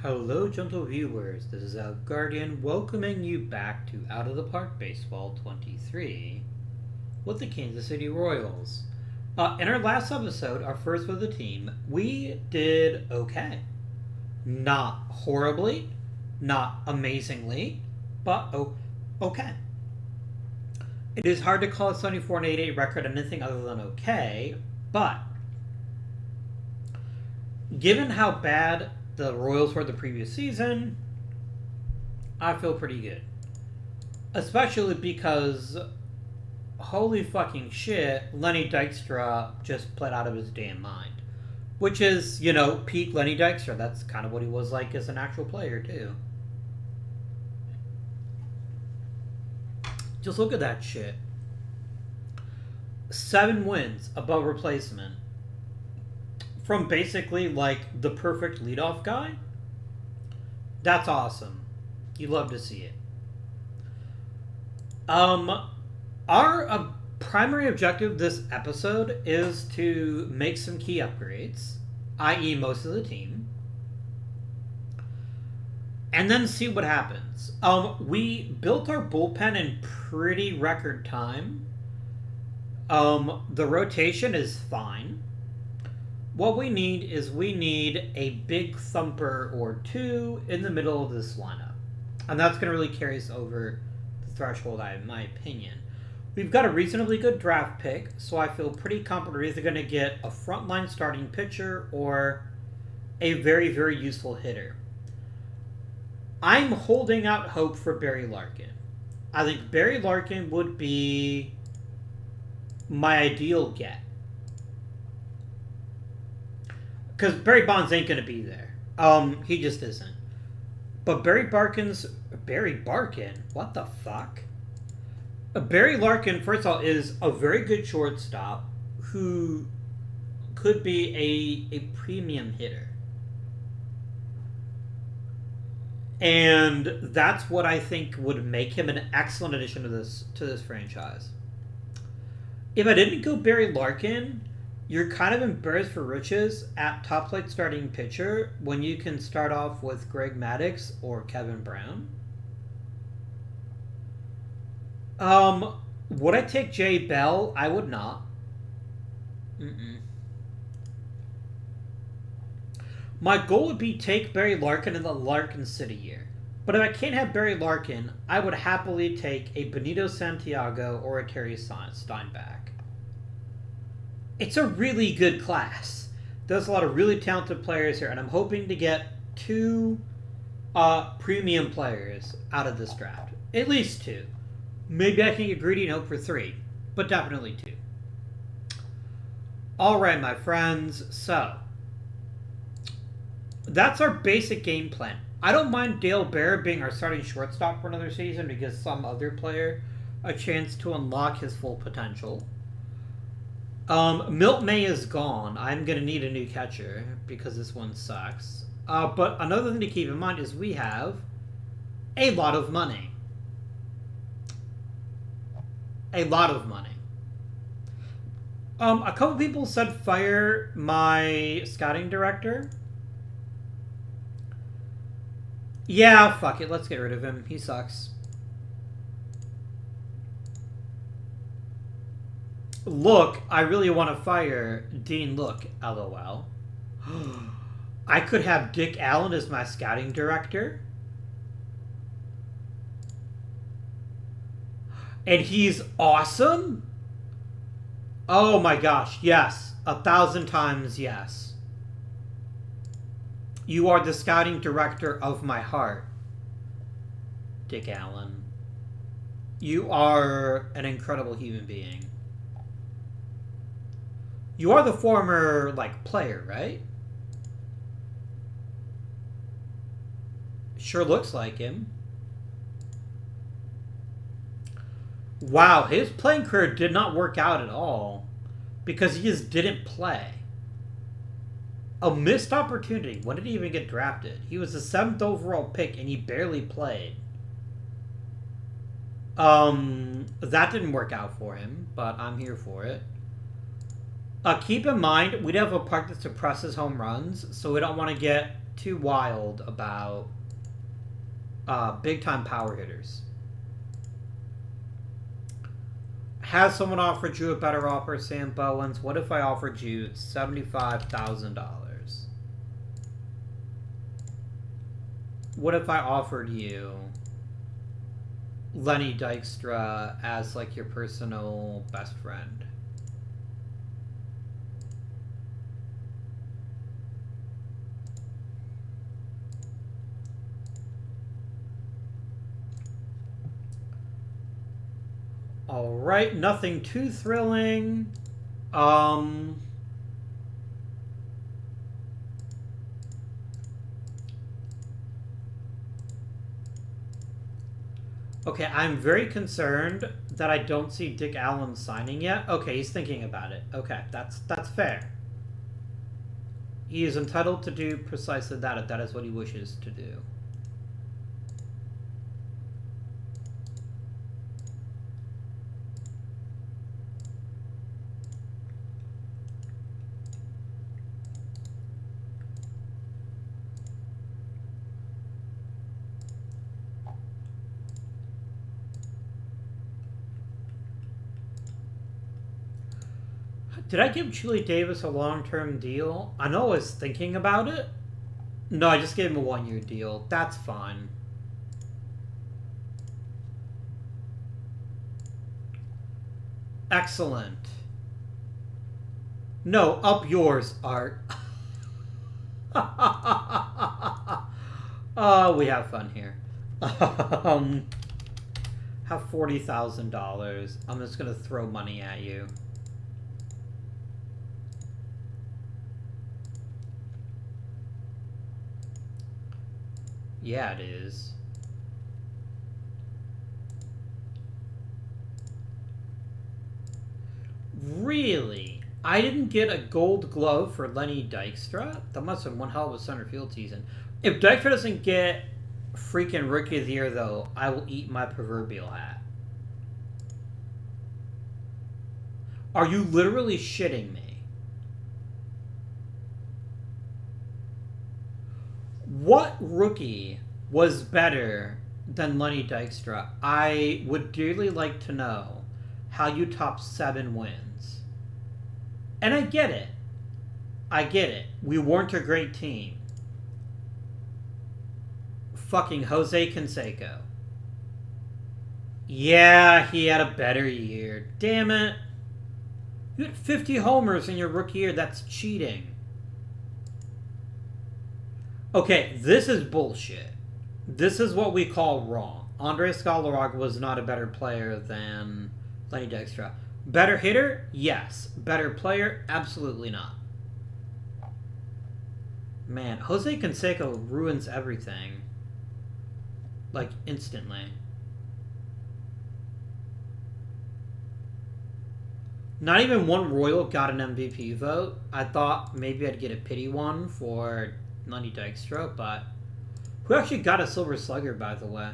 Hello, gentle viewers. This is Al Guardian welcoming you back to Out of the Park Baseball 23 with the Kansas City Royals. In our last episode, our first with the team, we did okay. Not horribly, not amazingly, but okay. It is hard to call a 74-88 record anything other than okay, but given how bad the Royals were the previous season, I feel pretty good. Especially because, holy fucking shit, Lenny Dykstra just played out of his damn mind. Which is, peak Lenny Dykstra. That's kind of what he was like as an actual player, too. Just look at that shit. 7 wins above replacement. From basically like the perfect leadoff guy. That's awesome. You love to see it. Our primary objective this episode is to make some key upgrades, i.e. most of the team, and then see what happens. We built our bullpen in pretty record time. The rotation is fine. What we need is a big thumper or two in the middle of this lineup. And that's going to really carry us over the threshold, in my opinion. We've got a reasonably good draft pick, so I feel pretty confident we're either going to get a frontline starting pitcher or a very, very useful hitter. I'm holding out hope for Barry Larkin. I think Barry Larkin would be my ideal get. Because Barry Bonds ain't going to be there. He just isn't. But Barry Barkin? What the fuck? Barry Larkin, first of all, is a very good shortstop who could be a premium hitter. And that's what I think would make him an excellent addition to this franchise. If I didn't go Barry Larkin, you're kind of embarrassed for riches at top flight starting pitcher when you can start off with Greg Maddux or Kevin Brown. Would I take Jay Bell? I would not. My goal would be take Barry Larkin in the Larkin City year. But if I can't have Barry Larkin, I would happily take a Benito Santiago or a Terry Steinbach. It's a really good class. There's a lot of really talented players here, and I'm hoping to get 2 premium players out of this draft. At least 2. Maybe I can get greedy and hope for 3, but definitely 2. Alright, my friends, so that's our basic game plan. I don't mind Dale Bear being our starting shortstop for another season to give some other player a chance to unlock his full potential. Milt May is gone. I'm going to need a new catcher because this one sucks. But another thing to keep in mind is we have a lot of money. A lot of money. A couple people said fire my scouting director. Yeah, fuck it. Let's get rid of him. He sucks. Look, I really want to fire Dean Look, LOL. I could have Dick Allen as my scouting director. And he's awesome? Oh my gosh, yes. 1,000 times yes. You are the scouting director of my heart, Dick Allen. You are an incredible human being. You are the former, player, right? Sure looks like him. Wow, his playing career did not work out at all because he just didn't play. A missed opportunity. When did he even get drafted? He was the 7th overall pick and he barely played. That didn't work out for him, but I'm here for it. Keep in mind, we do have a park that suppresses home runs, so we don't want to get too wild about big-time power hitters. Has someone offered you a better offer, Sam Bowens? What if I offered you $75,000? What if I offered you Lenny Dykstra as like your personal best friend? Alright, nothing too thrilling. Okay, I'm very concerned that I don't see Dick Allen signing yet. Okay, he's thinking about it. Okay, that's fair. He is entitled to do precisely that if that is what he wishes to do. Did I give Chili Davis a long-term deal? I know I was thinking about it. No, I just gave him a one-year deal. That's fine. Excellent. No, up yours, Art. Oh, we have fun here. Have $40,000. I'm just gonna throw money at you. Yeah, it is. Really? I didn't get a gold glove for Lenny Dykstra? That must have been one hell of a center field season. If Dykstra doesn't get freaking Rookie of the Year, though, I will eat my proverbial hat. Are you literally shitting me? What rookie was better than Lenny Dykstra? I would dearly like to know how you top 7 wins. And I get it. I get it. We weren't a great team. Fucking Jose Canseco. Yeah, he had a better year. Damn it. You had 50 homers in your rookie year. That's cheating. Okay, this is bullshit. This is what we call wrong. Andres Galarraga was not a better player than Lenny Dykstra. Better hitter? Yes. Better player? Absolutely not. Man, Jose Canseco ruins everything. Like, instantly. Not even one Royal got an MVP vote. I thought maybe I'd get a pity one for Lenny Dykstra, but who actually got a Silver Slugger, by the way?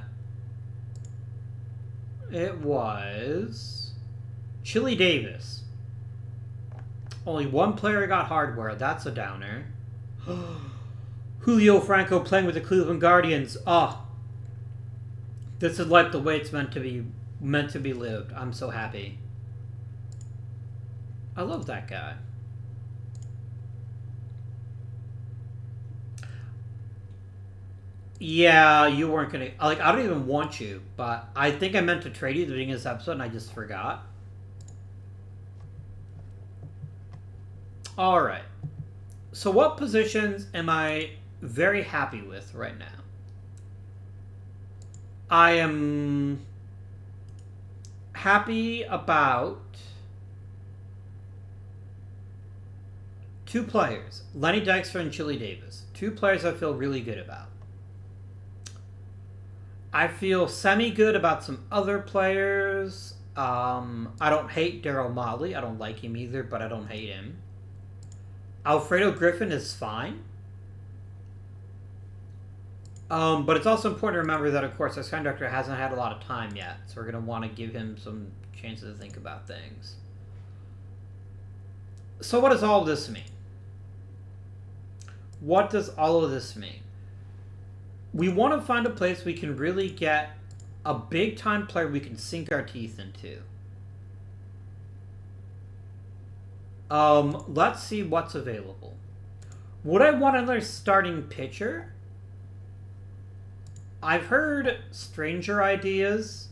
It was Chili Davis. Only one player got hardware. That's a downer. Julio Franco playing with the Cleveland Guardians. Oh, this is like the way it's meant to be lived. I'm so happy. I love that guy. Yeah, you weren't gonna like. I don't even want you, but I think I meant to trade you at the beginning of this episode, and I just forgot. All right. So, what positions am I very happy with right now? I am happy about 2 players, Lenny Dykstra and Chili Davis. 2 players I feel really good about. I feel semi-good about some other players. I don't hate Daryl Motley. I don't like him either, but I don't hate him. Alfredo Griffin is fine. But it's also important to remember that, of course, our conductor hasn't had a lot of time yet, so we're going to want to give him some chances to think about things. So what does all of this mean? What does all of this mean? We want to find a place we can really get a big time player we can sink our teeth into. Let's see what's available. Would I want another starting pitcher? I've heard stranger ideas,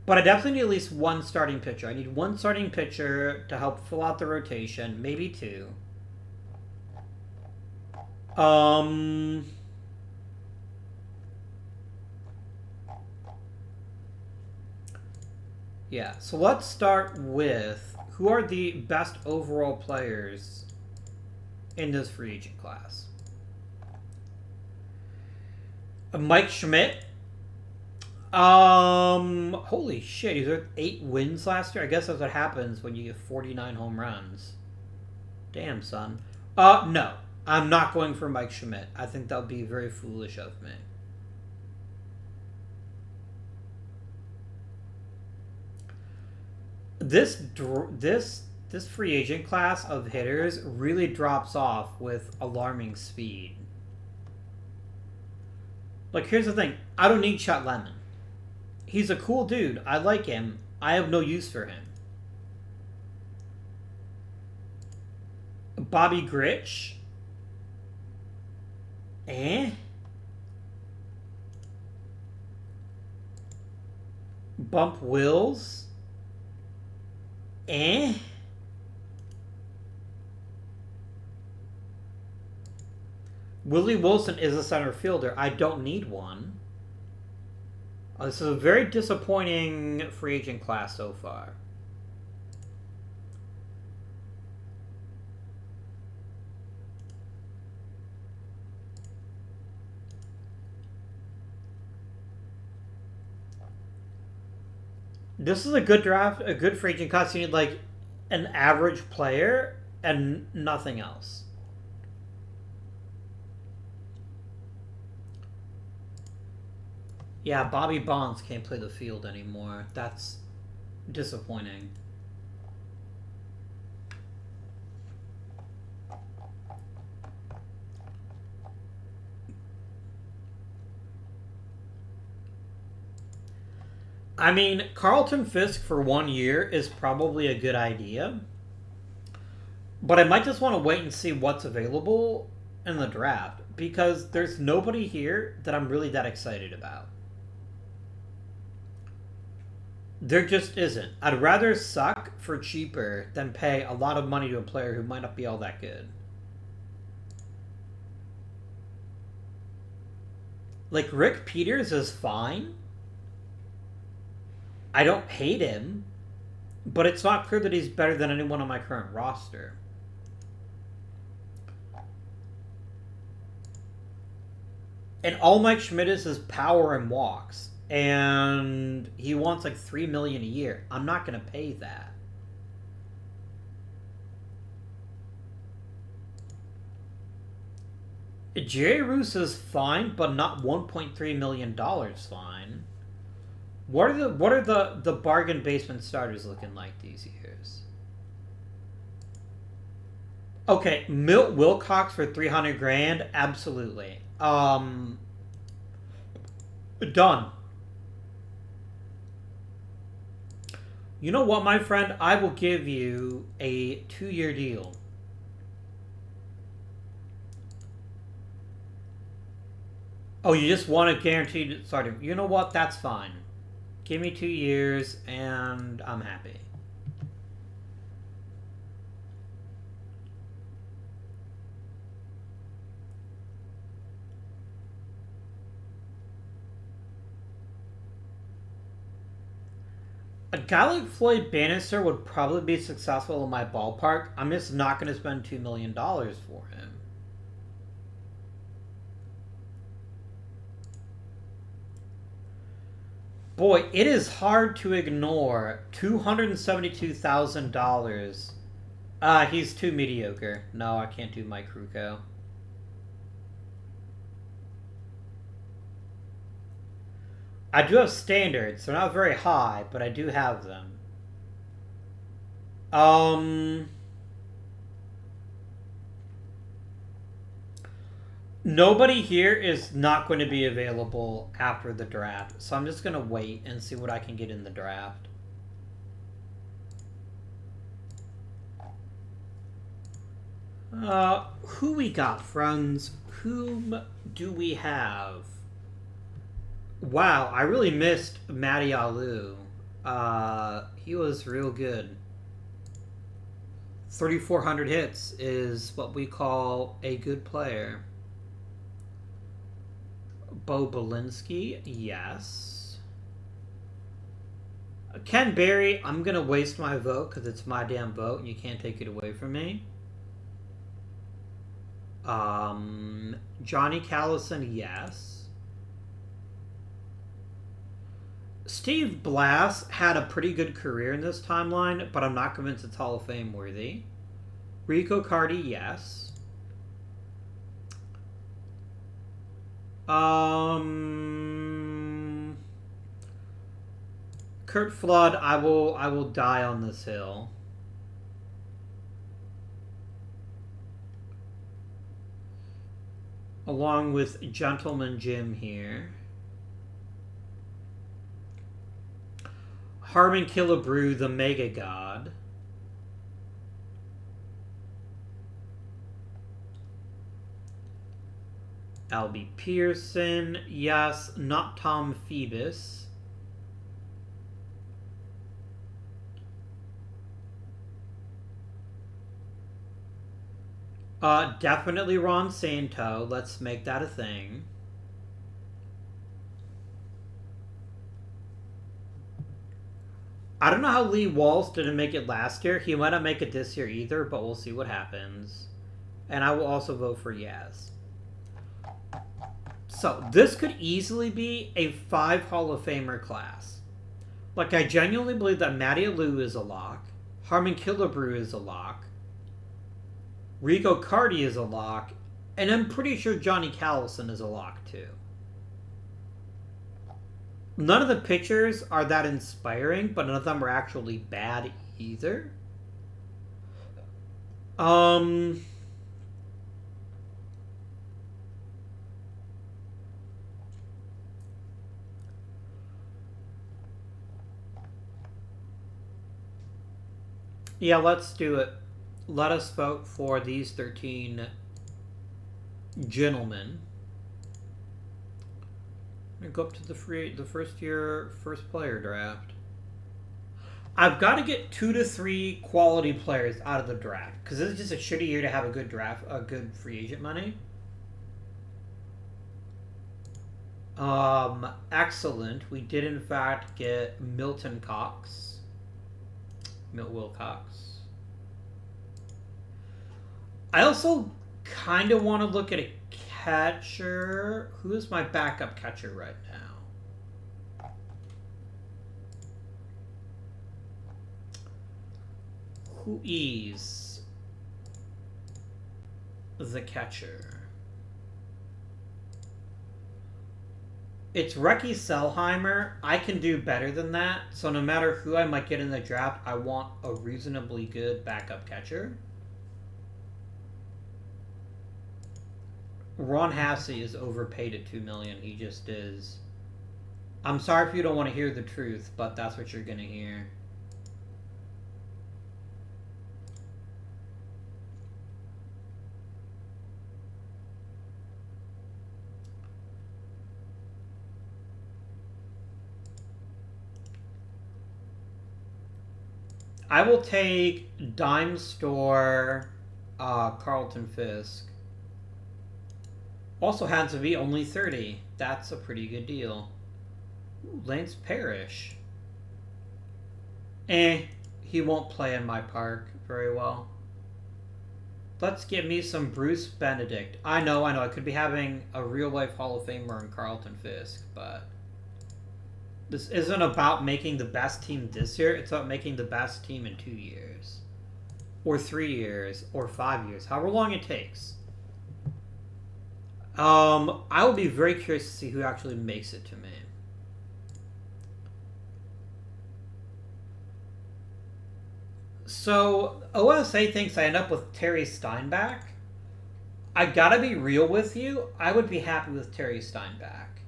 but I definitely need at least one starting pitcher. I need one starting pitcher to help fill out the rotation, maybe two. Yeah, so let's start with who are the best overall players in this free agent class. Mike Schmidt. Holy shit, he's had 8 wins last year. I guess that's what happens when you get 49 home runs. Damn, son. No. I'm not going for Mike Schmidt. I think that would be very foolish of me. This free agent class of hitters really drops off with alarming speed. Like, here's the thing. I don't need Chet Lemon. He's a cool dude. I like him. I have no use for him. Bobby Grich. Bump Wills. Willie Wilson is a center fielder. I don't need one. This is a very disappointing free agent class so far. This is a good draft, a good free agent class. You need like an average player and nothing else. Yeah, Bobby Bonds can't play the field anymore. That's disappointing. I mean, Carlton Fisk for 1 year is probably a good idea. But I might just want to wait and see what's available in the draft. Because there's nobody here that I'm really that excited about. There just isn't. I'd rather suck for cheaper than pay a lot of money to a player who might not be all that good. Like, Rick Peters is fine. I don't hate him, but it's not clear that he's better than anyone on my current roster. And all Mike Schmidt is power and walks. And he wants like $3 million a year. I'm not going to pay that. Jerry Roos is fine, but not $1.3 million fine. What are the bargain basement starters looking like these years? Okay, Milt Wilcox for 300 grand, absolutely. Done. You know what, my friend? I will give you a 2-year deal. Oh, you just want a guaranteed starting. You know what? That's fine. Give me 2 years, and I'm happy. A guy like Floyd Bannister would probably be successful in my ballpark. I'm just not going to spend $2 million for him. Boy, it is hard to ignore $272,000. He's too mediocre. No, I can't do Mike Krukow. I do have standards. They're not very high, but I do have them. Nobody here is not going to be available after the draft, so I'm just going to wait and see what I can get in the draft. Who we got, friends? Whom do we have? Wow, I really missed Matty Alou. He was real good. 3,400 hits is what we call a good player. Bo Belinsky, yes. Ken Berry, I'm going to waste my vote because it's my damn vote and you can't take it away from me. Johnny Callison, yes. Steve Blass had a pretty good career in this timeline, but I'm not convinced it's Hall of Fame worthy. Rico Cardi, yes. Kurt Flood, I will die on this hill. Along with Gentleman Jim here. Harmon Killebrew, the Mega God. Albie Pearson, yes. Not Tom Phoebus. Definitely Ron Santo. Let's make that a thing. I don't know how Lee Walsh didn't make it last year. He might not make it this year either, but we'll see what happens. And I will also vote for yes. So, this could easily be a 5 Hall of Famer class. Like, I genuinely believe that Matty Alou is a lock. Harmon Killebrew is a lock. Rico Cardi is a lock. And I'm pretty sure Johnny Callison is a lock, too. None of the pictures are that inspiring, but none of them are actually bad either. Yeah, let's do it. Let us vote for these 13 gentlemen. And go up to the first year, first player draft. I've got to get 2 to 3 quality players out of the draft because this is just a shitty year to have a good draft, a good free agent money. Excellent. We did in fact get Milton Cox. Milt Wilcox. I also kind of want to look at a catcher. Who is my backup catcher right now? Who is the catcher? It's Recky Selheimer. I can do better than that. So no matter who I might get in the draft, I want a reasonably good backup catcher. Ron Hassey is overpaid at $2 million. He just is. I'm sorry if you don't want to hear the truth, but that's what you're gonna hear. I will take Dime Store, Carlton Fisk. Also happens to be only 30. That's a pretty good deal. Ooh, Lance Parrish. He won't play in my park very well. Let's get me some Bruce Benedict. I know. I could be having a real-life Hall of Famer in Carlton Fisk, but this isn't about making the best team this year. It's about making the best team in 2 years. Or 3 years. Or 5 years. However long it takes. I will be very curious to see who actually makes it to me. So, OSA thinks I end up with Terry Steinbach. I gotta be real with you. I would be happy with Terry Steinbach.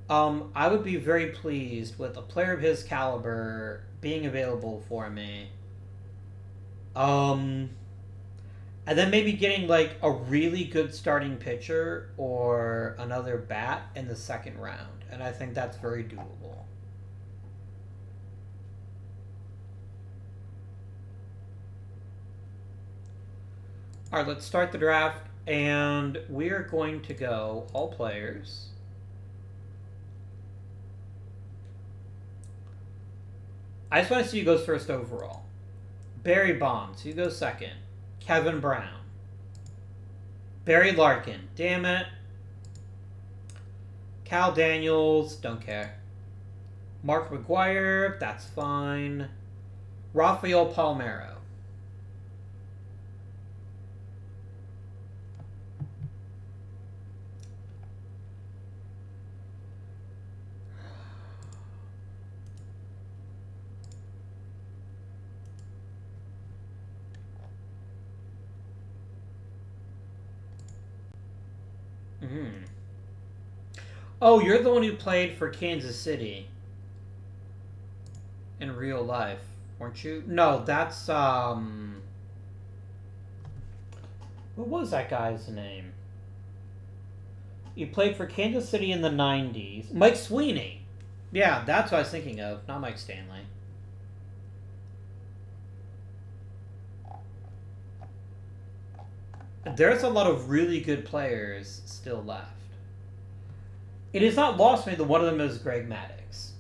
I would be very pleased with a player of his caliber being available for me. Um, and then maybe getting like a really good starting pitcher or another bat in the second round. And I think that's very doable. All right, let's start the draft. And we are going to go all players. I just want to see who goes first overall. Barry Bonds, who goes second? Kevin Brown. Barry Larkin, damn it. Cal Daniels, don't care. Mark McGuire, that's fine. Rafael Palmeiro. Mm-hmm. Oh, you're the one who played for Kansas City in real life, weren't you? No, that's what was that guy's name? He played for Kansas City in the 90s. Mike Sweeney. Yeah, that's what I was thinking of, not Mike Stanley. There's a lot of really good players still left. It is not lost me that one of them is Greg Maddux.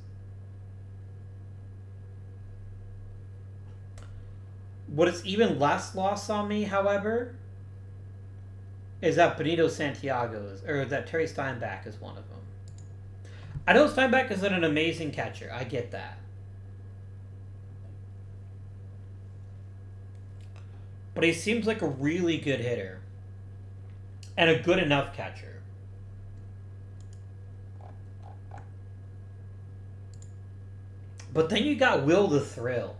What is even less lost on me, however, is that Benito Santiago or that Terry Steinbach is one of them. I know Steinbach isn't an amazing catcher. I get that. But he seems like a really good hitter. And a good enough catcher. But then you got Will the Thrill.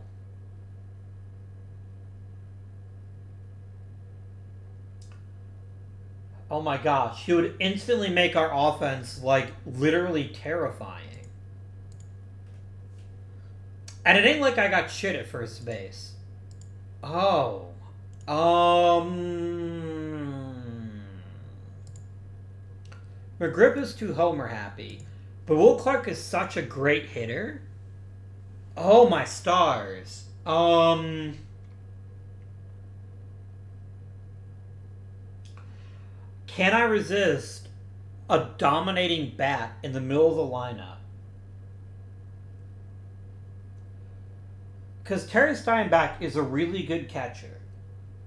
Oh my gosh. He would instantly make our offense, like, literally terrifying. And it ain't like I got shit at first base. Oh. McGriff is too homer happy. But Will Clark is such a great hitter. Oh my stars. Can I resist a dominating bat in the middle of the lineup? Because Terry Steinbach is a really good catcher.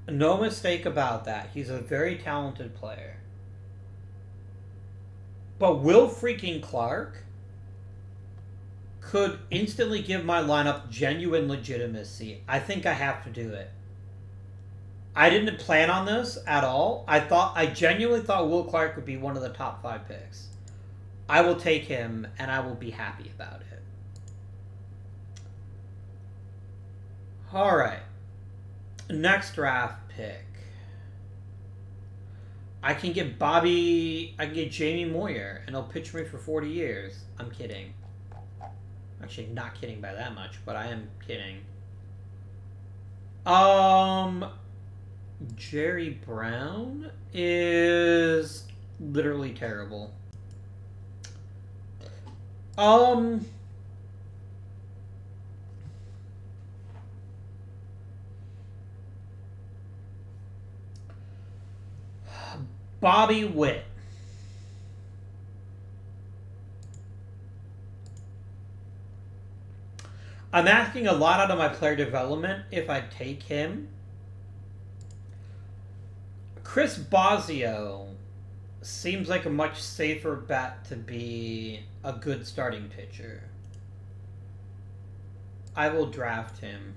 No mistake about that. He's a very talented player. But Will freaking Clark could instantly give my lineup genuine legitimacy. I think I have to do it. I didn't plan on this at all. I genuinely thought Will Clark would be one of the top 5 picks. I will take him, and I will be happy about it. All right. Next draft pick. I can get Jamie Moyer, and he'll pitch me for 40 years. I'm kidding. Actually, not kidding by that much, but I am kidding. Jerry Brown is literally terrible. Bobby Witt. I'm asking a lot out of my player development if I take him. Chris Bosio seems like a much safer bet to be a good starting pitcher. I will draft him.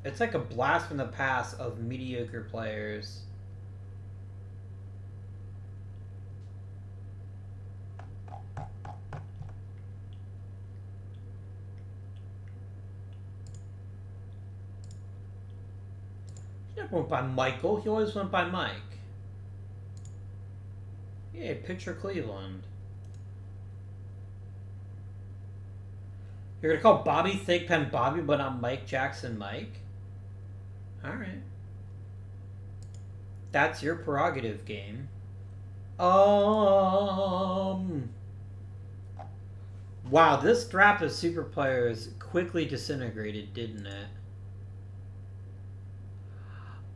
It's like a blast from the past of mediocre players. Went by Michael. He always went by Mike. Yeah, picture Cleveland. You're gonna call Bobby Thigpen Bobby, but not Mike Jackson Mike? Alright. That's your prerogative, game. Wow, this draft of super players quickly disintegrated, didn't it?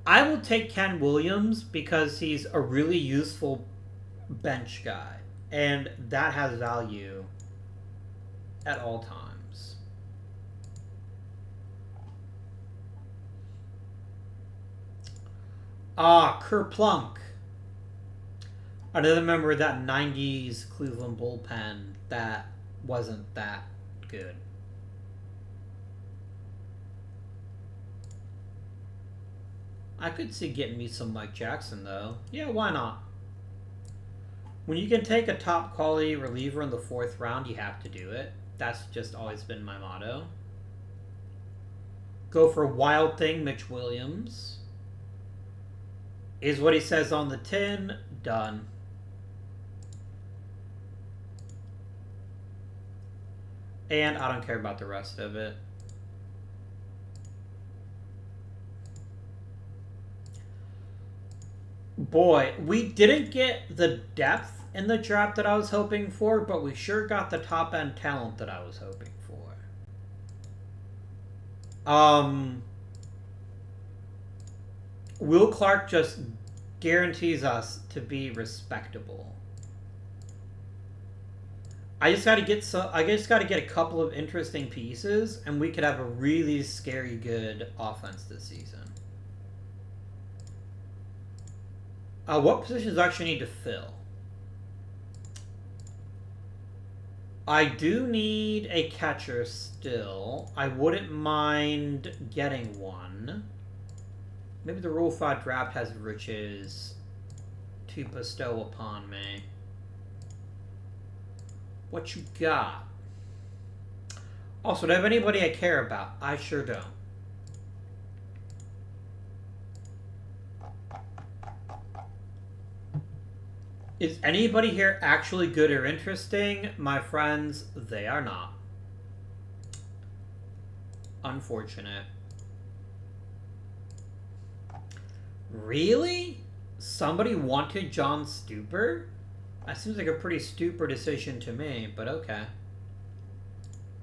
I will take Ken Williams because he's a really useful bench guy, and that has value at all times. Kerplunk. Another member of that 90s Cleveland bullpen that wasn't that good. I could see getting me some Mike Jackson, though. Yeah, why not? When you can take a top quality reliever in the 4th round, you have to do it. That's just always been my motto. Go for Wild Thing, Mitch Williams. Is what he says on the tin. Done. And I don't care about the rest of it. Boy, we didn't get the depth in the draft that I was hoping for, but we sure got the top-end talent that I was hoping for. Will Clark just guarantees us to be respectable. I just got to get a couple of interesting pieces, and we could have a really scary good offense this season. What positions do I actually need to fill? I do need a catcher still. I wouldn't mind getting one. Maybe the Rule 5 draft has riches to bestow upon me. What you got? Also, do I have anybody I care about? I sure don't. Is anybody here actually good or interesting? My friends, they are not. Unfortunate. Really? Somebody wanted John Stuper? That seems like a pretty stupid decision to me, but okay.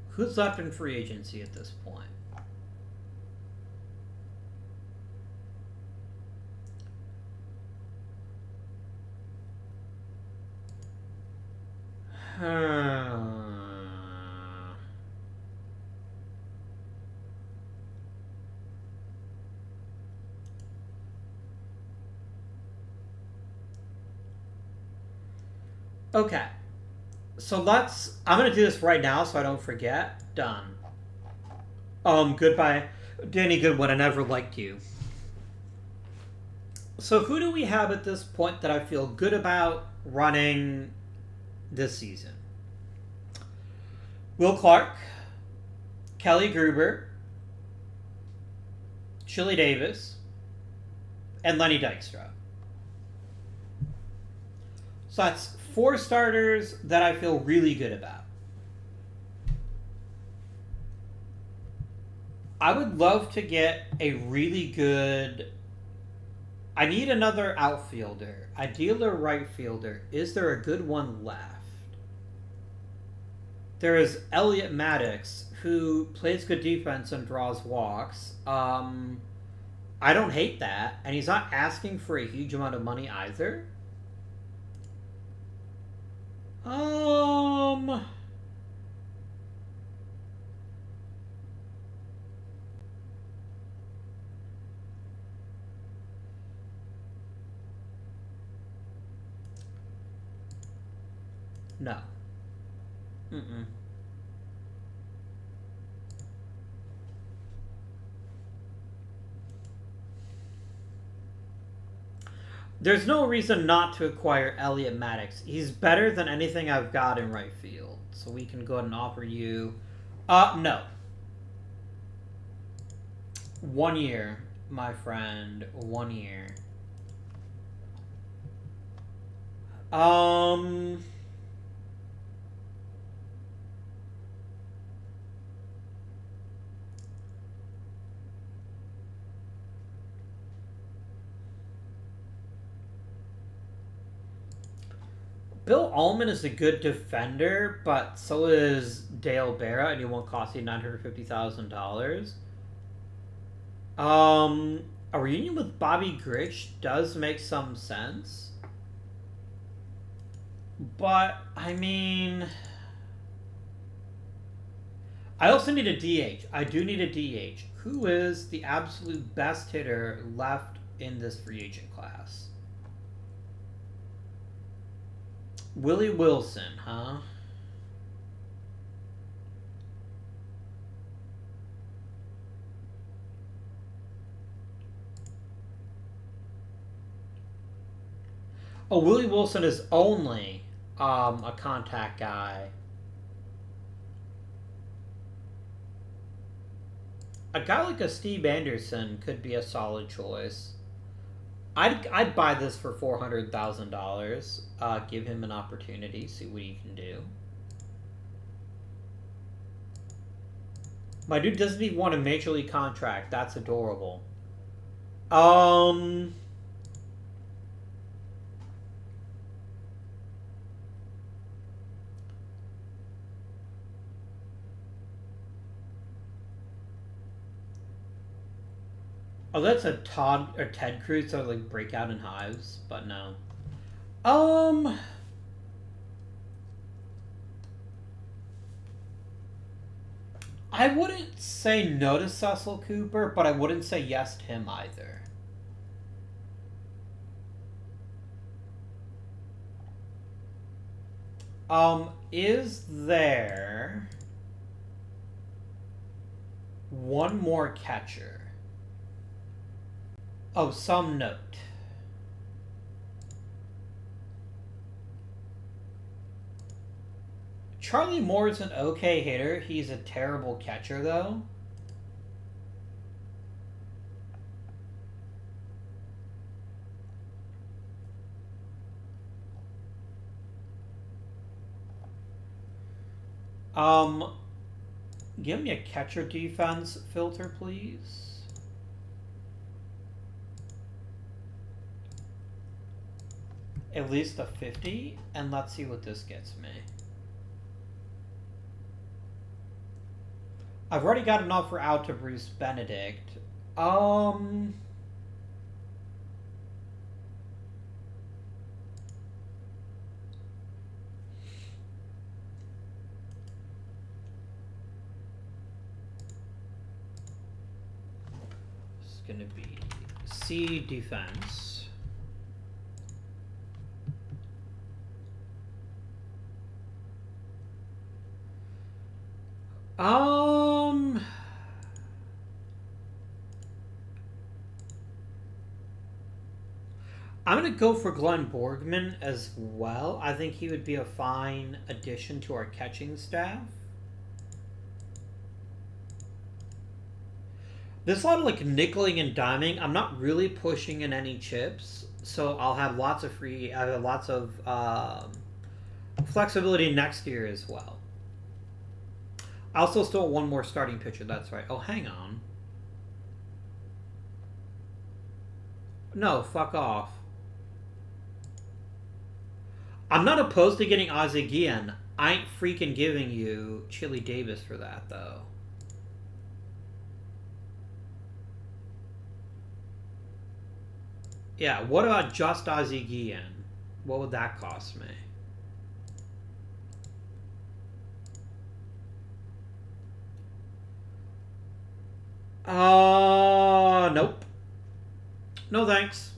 Who's left in free agency at this point? Okay. So I'm going to do this right now so I don't forget. Done. Goodbye. Danny Goodwin, I never liked you. So who do we have at this point that I feel good about running this season? Will Clark, Kelly Gruber, Chili Davis, and Lenny Dykstra. So that's 4 starters that I feel really good about. I would love to get a really good... I need another outfielder. Ideally a right fielder. Is there a good one left? There is Elliot Maddox, who plays good defense and draws walks. I don't hate that. And he's not asking for a huge amount of money either. No. There's no reason not to acquire Elliot Maddox. He's better than anything I've got in right field. So we can go ahead and offer you... no. 1 year. my friend. 1 year. Um. Bill Ullman is a good defender, but so is Dale Barra, and he won't cost you $950,000. A reunion with Bobby Grich does make some sense, but I mean, I also need a DH. I do need a DH. Who is the absolute best hitter left in this free agent class? Willie Wilson, huh? Oh, Willie Wilson is only a contact guy. A guy like a Steve Anderson could be a solid choice. I'd buy this for $400,000. Give him an opportunity, see what he can do. My dude doesn't even want a major league contract. That's adorable. Oh, that's a Todd or Ted Cruz, so like break out in hives, but no. Um, I wouldn't say no to Cecil Cooper, but I wouldn't say yes to him either. Is there one more catcher? Oh, some note. Charlie Moore's an okay hitter. He's a terrible catcher, though. Give me a catcher defense filter, please. At least a 50, and let's see what this gets me. I've already got an offer out to Bruce Benedict. It's gonna be C defense. I'm going to go for Glenn Borgman as well. I think he would be a fine addition to our catching staff. There's a lot of like nickeling and diming. I'm not really pushing in any chips, so I'll have lots of flexibility next year as well. I also still want one more starting pitcher. That's right. Oh, hang on. No, fuck off. I'm not opposed to getting Ozzie Guillen. I ain't freaking giving you Chili Davis for that, though. Yeah, what about just Ozzie Guillen? What would that cost me? Nope. No thanks.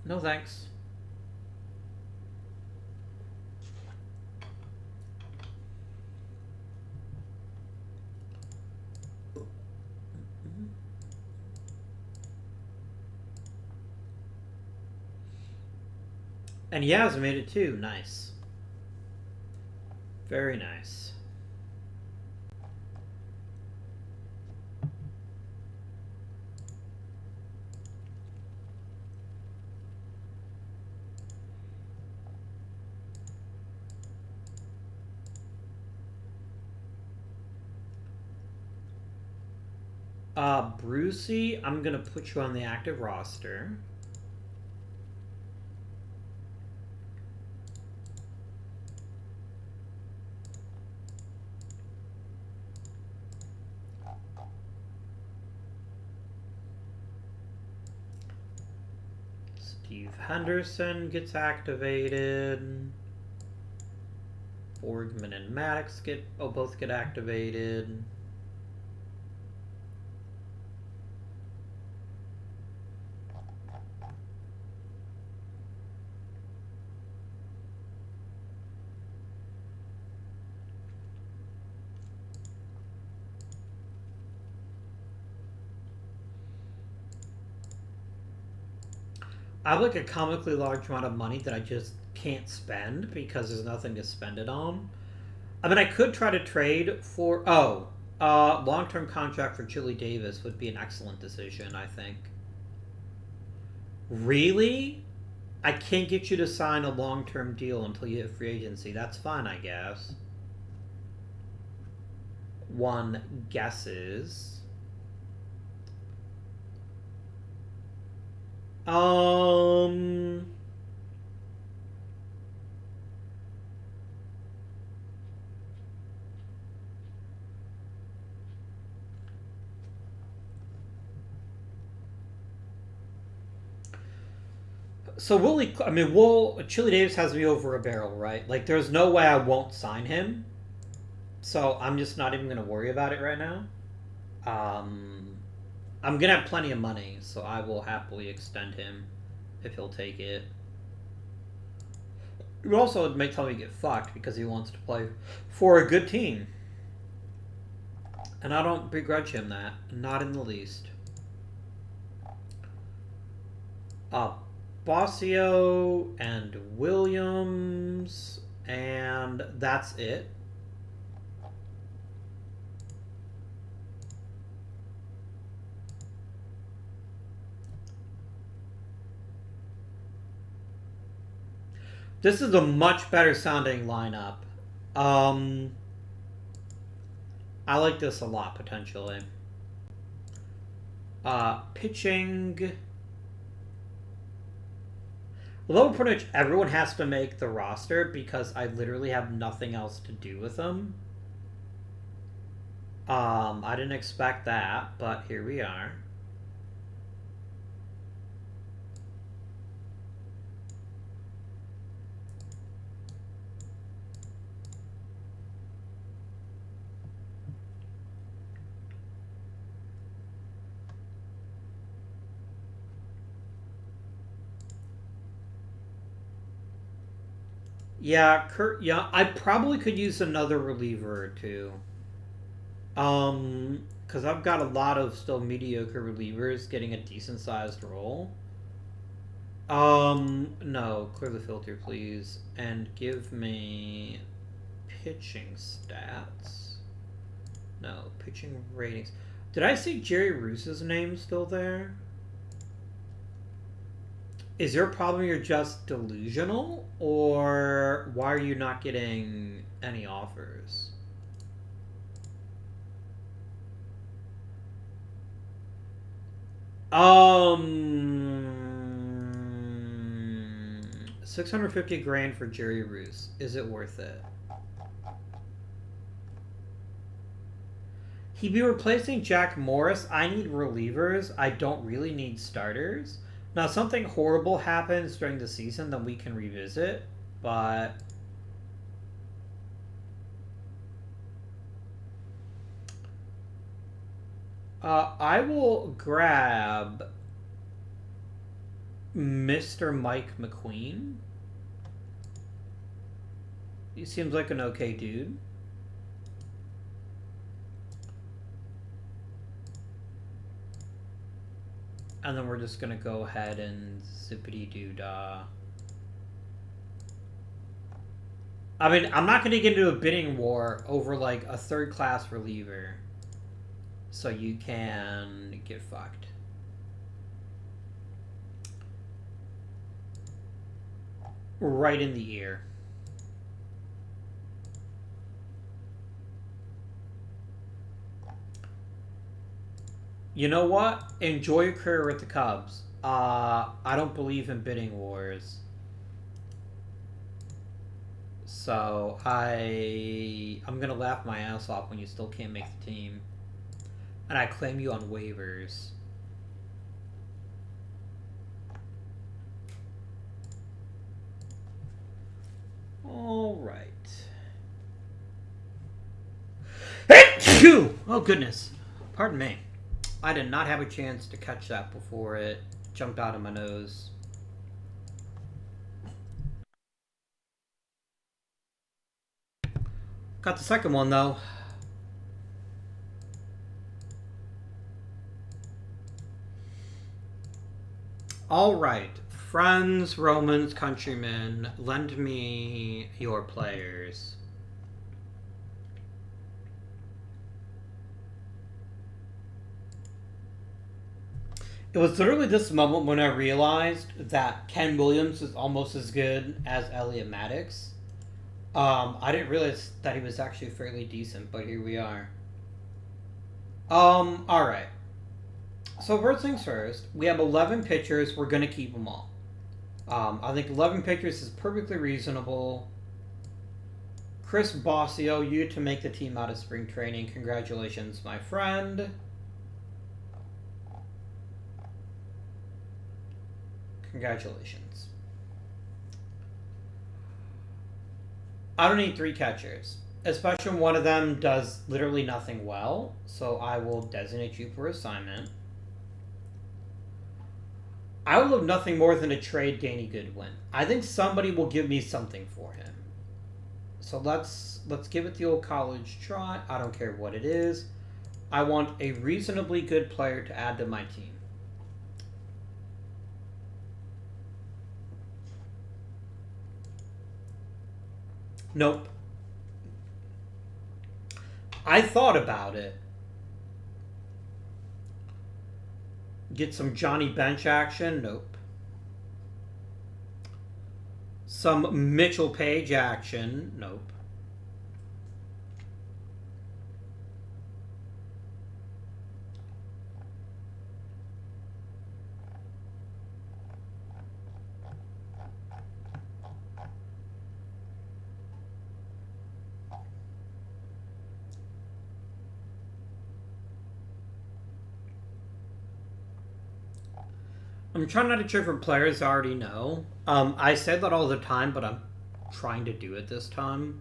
No thanks. And Yaz made it too. Nice. Very nice. Brucey, I'm gonna put you on the active roster. Steve Henderson gets activated. Borgman and Maddox both get activated. I have like a comically large amount of money that I just can't spend because there's nothing to spend it on. I mean, I could try to trade for long-term contract for Chili Davis would be an excellent decision, I think. Really? I can't get you to sign a long-term deal until you hit free agency. That's fine, I guess. One guesses. Um. So Willie, I mean, Chili Davis has me over a barrel, right? Like, there's no way I won't sign him. So I'm just not even gonna worry about it right now. Um, I'm gonna have plenty of money, so I will happily extend him if he'll take it. He also may tell me to get fucked because he wants to play for a good team. And I don't begrudge him that. Not in the least. Bossio and Williams, and that's it. This is a much better sounding lineup. I like this a lot, potentially. Pitching. Although pretty much everyone has to make the roster because I literally have nothing else to do with them. I didn't expect that, but here we are. Yeah, Kurt. Yeah, I probably could use another reliever or two. Because I've got a lot of still mediocre relievers getting a decent sized role. No, clear the filter, please, and give me pitching stats. No, pitching ratings. Did I see Jerry Roos's name still there? Is your problem you're just delusional, or why are you not getting any offers? Um, 650 grand for Jerry Roos. Is it worth it? He'd be replacing Jack Morris. I need relievers. I don't really need starters. Now, if something horrible happens during the season, then we can revisit. But I will grab Mr. Mike McQueen. He seems like an okay dude. And then we're just going to go ahead and zippity-doo-dah. I mean, I'm not going to get into a bidding war over like a third class reliever. So you can get fucked. Right in the ear. You know what? Enjoy your career with the Cubs. I don't believe in bidding wars. So I'm gonna laugh my ass off when you still can't make the team. And I claim you on waivers. Alright. Oh goodness. Pardon me. I did not have a chance to catch that before it jumped out of my nose. Got the second one though. Alright. Friends, Romans, countrymen, lend me your players. It was literally this moment when I realized that Ken Williams is almost as good as Elliot Maddox. I didn't realize that he was actually fairly decent, but here we are. Alright. So first things first, we have 11 pitchers. We're going to keep them all. I think 11 pitchers is perfectly reasonable. Chris Bossio, you to make the team out of spring training. Congratulations, my friend. Congratulations. I don't need 3 catchers, especially when one of them does literally nothing well, so I will designate you for assignment. I would love nothing more than to trade Danny Goodwin. I think somebody will give me something for him. So let's give it the old college try. I don't care what it is. I want a reasonably good player to add to my team. Nope. I thought about it. Get some Johnny Bench action? Nope. Some Mitchell Page action? Nope. I'm trying not to trade for players I already know. I say that all the time, but I'm trying to do it this time.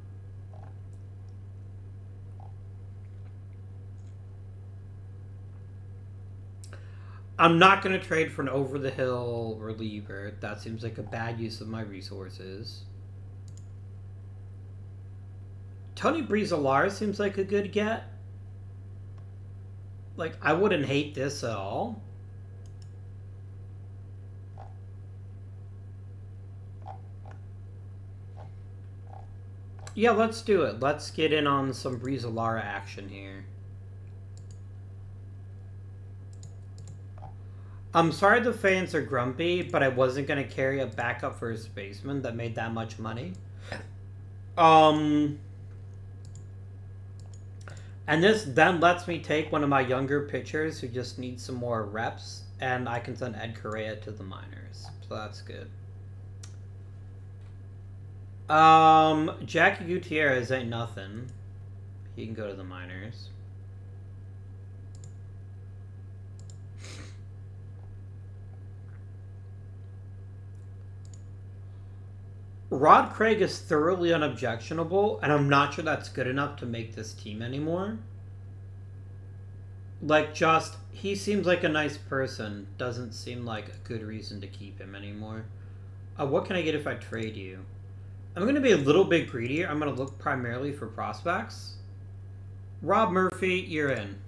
I'm not going to trade for an over-the-hill reliever. That seems like a bad use of my resources. Tony Breezalar seems like a good get. Like, I wouldn't hate this at all. Yeah, let's do it. Let's get in on some Breezalara action here. I'm sorry the fans are grumpy, but I wasn't going to carry a backup first baseman that made that much money. And this then lets me take one of my younger pitchers who just needs some more reps, and I can send Ed Correa to the minors. So that's good. Jackie Gutierrez ain't nothing. He can go to the minors. Rod Craig is thoroughly unobjectionable, and I'm not sure that's good enough to make this team anymore. Like, just, he seems like a nice person. Doesn't seem like a good reason to keep him anymore. What can I get if I trade you? I'm going to be a little bit greedier. I'm going to look primarily for prospects. Rob Murphy, you're in.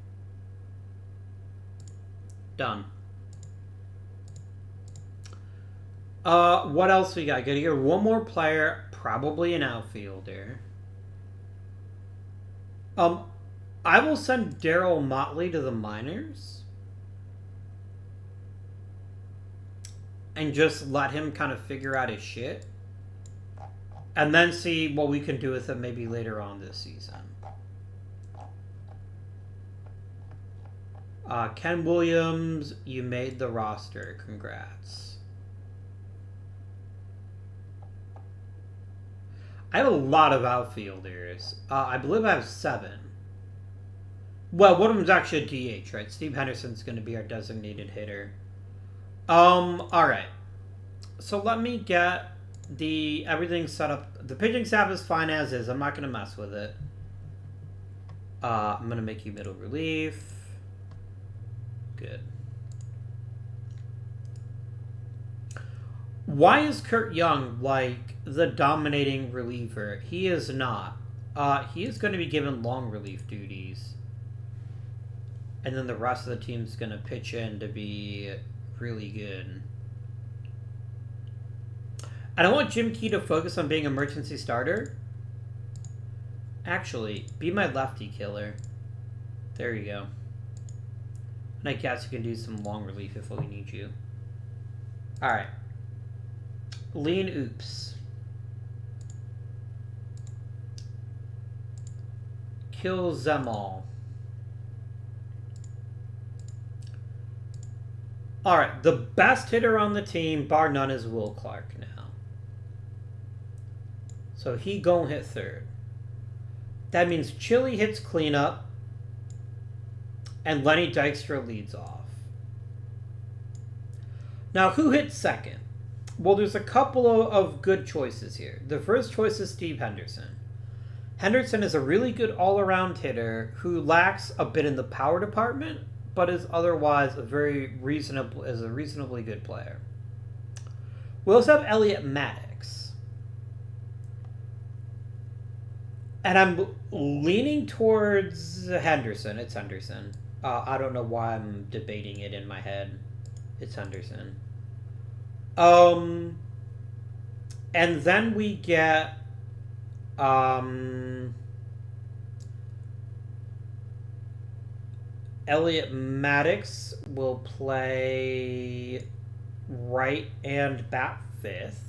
Done. What else we got? Good here. One more player. probably an outfielder. I will send Daryl Motley to the minors and just let him kind of figure out his shit, and then see what we can do with him maybe later on this season. Ken Williams, you made the roster. Congrats. I have a lot of outfielders. I believe I have 7. Well, one of them's actually a DH, right? Steve Henderson's going to be our designated hitter. Alright. So let me get everything set up. The pitching staff is fine as is. I'm not going to mess with it. I'm going to make you middle relief. Good. Why is Kurt Young like the dominating reliever? He is not. He is going to be given long relief duties. And then the rest of the team's going to pitch in to be really good. I don't want Jim Key to focus on being emergency starter. Actually, be my lefty killer. There you go. And I guess you can do some long relief if we need you. Alright. Lean oops. Kill them all. Alright, the best hitter on the team, bar none, is Will Clark now. So he gon' hit third. That means Chili hits cleanup, and Lenny Dykstra leads off. Now, who hits second? Well, there's a couple of good choices here. The first choice is Steve Henderson. Henderson is a really good all-around hitter who lacks a bit in the power department, but is otherwise a reasonably good player. We also have Elliot Maddox. And I'm leaning towards Henderson. It's Henderson. I don't know why I'm debating it in my head. It's Henderson. And then we get Elliot Maddox will play right and bat fifth.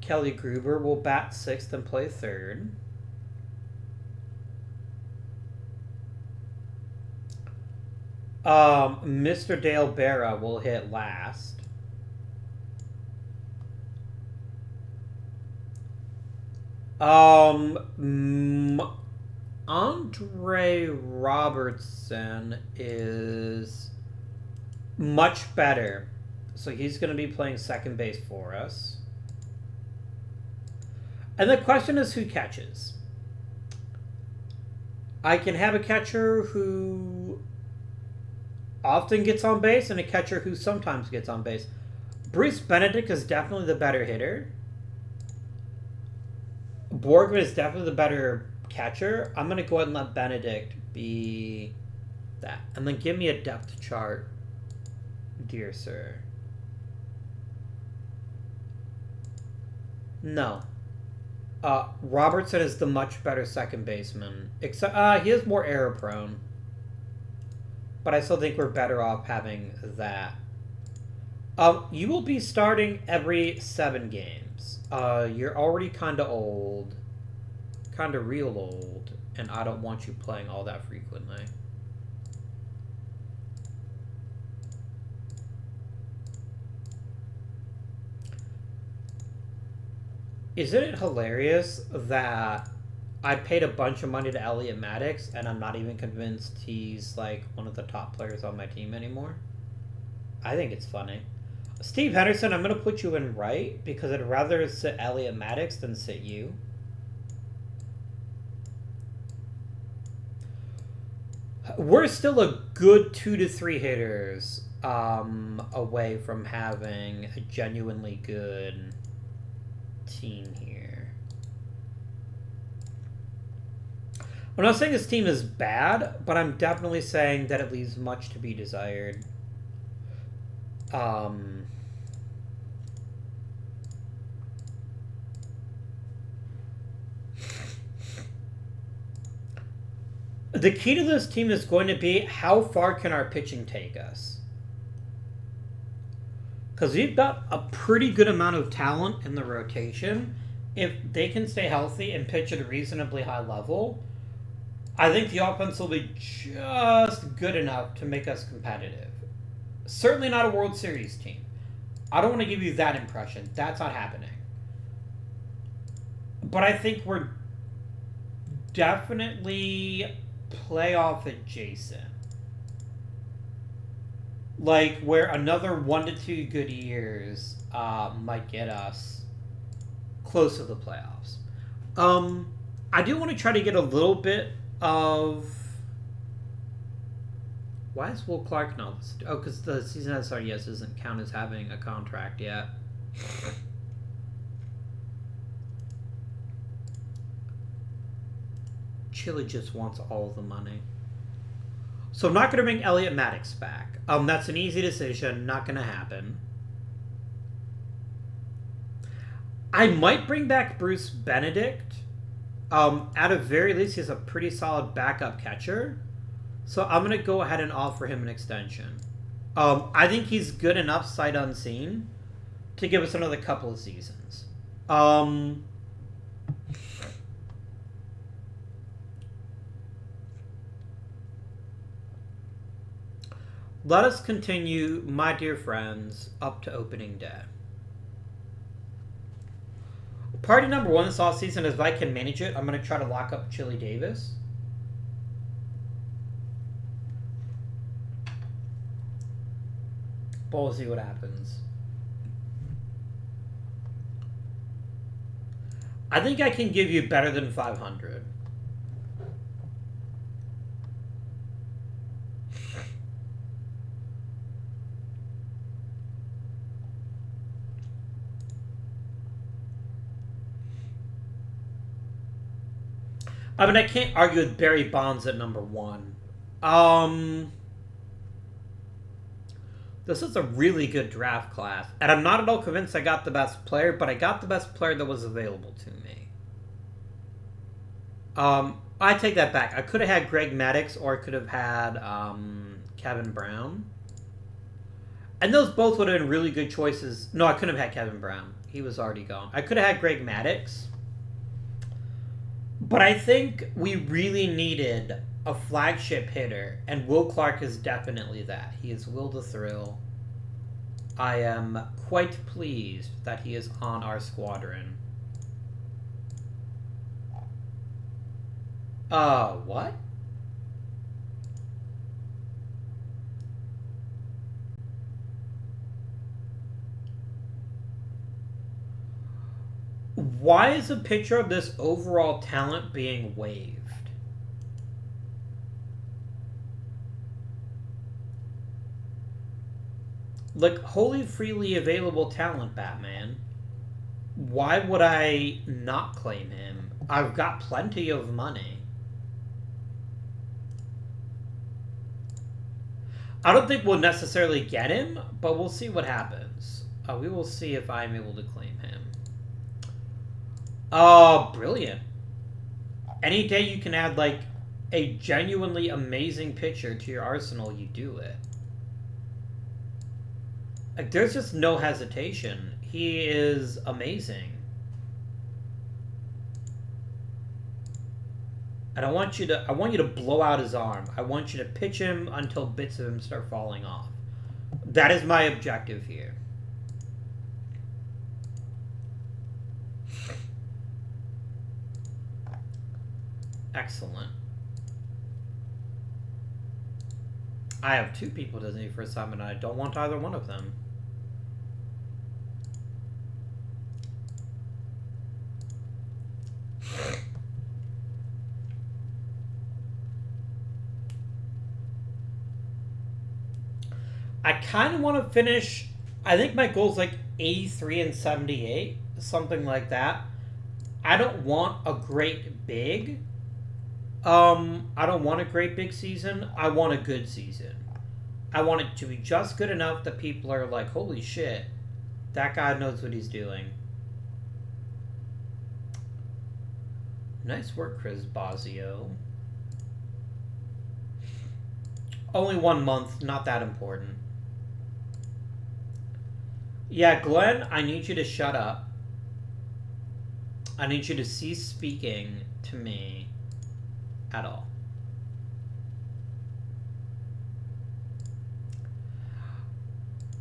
Kelly Gruber will bat sixth and play third. Mr. Dale Berra will hit last. Andre Robertson is much better. So he's going to be playing second base for us. And the question is who catches. I can have a catcher who often gets on base and a catcher who sometimes gets on base. Bruce Benedict is definitely the better hitter. Borgman is definitely the better catcher. I'm going to go ahead and let Benedict be that. And then give me a depth chart, dear sir. No. Robertson is the much better second baseman. Except he is more error prone. But I still think we're better off having that. You will be starting every 7 games. You're already kind of old. Kind of real old. And I don't want you playing all that frequently. Isn't it hilarious that I paid a bunch of money to Elliot Maddox and I'm not even convinced he's like one of the top players on my team anymore? I think it's funny. Steve Henderson, I'm going to put you in right because I'd rather sit Elliot Maddox than sit you. We're still a good 2 to 3 hitters away from having a genuinely good team here. I'm not saying this team is bad, but I'm definitely saying that it leaves much to be desired. The key to this team is going to be how far can our pitching take us? Because we've got a pretty good amount of talent in the rotation. If they can stay healthy and pitch at a reasonably high level, I think the offense will be just good enough to make us competitive. Certainly not a World Series team. I don't want to give you that impression. That's not happening. But I think we're definitely playoff adjacent. Like, where another 1 to 2 good years might get us close to the playoffs. I do want to try to get a little bit of... Why is Will Clark not... Oh, because the season has started. Yes, doesn't count as having a contract yet. Chile just wants all of the money. So I'm not going to bring Elliot Maddox back. That's an easy decision. Not going to happen. I might bring back Bruce Benedict. At a very least, he's a pretty solid backup catcher. So I'm going to go ahead and offer him an extension. I think he's good enough, sight unseen, to give us another couple of seasons. Let us continue, my dear friends, up to opening day. Party number 1 this offseason is if I can manage it, I'm going to try to lock up Chili Davis. But we'll see what happens. I think I can give you better than 500. I mean, I can't argue with Barry Bonds at number 1. This is a really good draft class. And I'm not at all convinced I got the best player, but I got the best player that was available to me. I take that back. I could have had Greg Maddux, or I could have had Kevin Brown. And those both would have been really good choices. No, I couldn't have had Kevin Brown. He was already gone. I could have had Greg Maddux. But I think we really needed a flagship hitter, and Will Clark is definitely that. He is Will the Thrill. I am quite pleased that he is on our squadron. What? Why is a picture of this overall talent being waved? Like, wholly freely available talent, Batman. Why would I not claim him? I've got plenty of money. I don't think we'll necessarily get him, but we'll see what happens. We will see if I'm able to claim him. Oh, brilliant. Any day you can add, like, a genuinely amazing pitcher to your arsenal, you do it. Like, there's just no hesitation. He is amazing. And I want you to blow out his arm. I want you to pitch him until bits of him start falling off. That is my objective here. Excellent. I have 2 people Disney for assignment, and I don't want either one of them. I kind of want to finish... I think my goal is like 83 and 78, something like that. I don't want a great big... I don't want a great big season. I want a good season. I want it to be just good enough that people are like, holy shit, that guy knows what he's doing. Nice work, Chris Bosio. Only 1 month, not that important. Yeah, Glenn, I need you to shut up. I need you to cease speaking to me at all.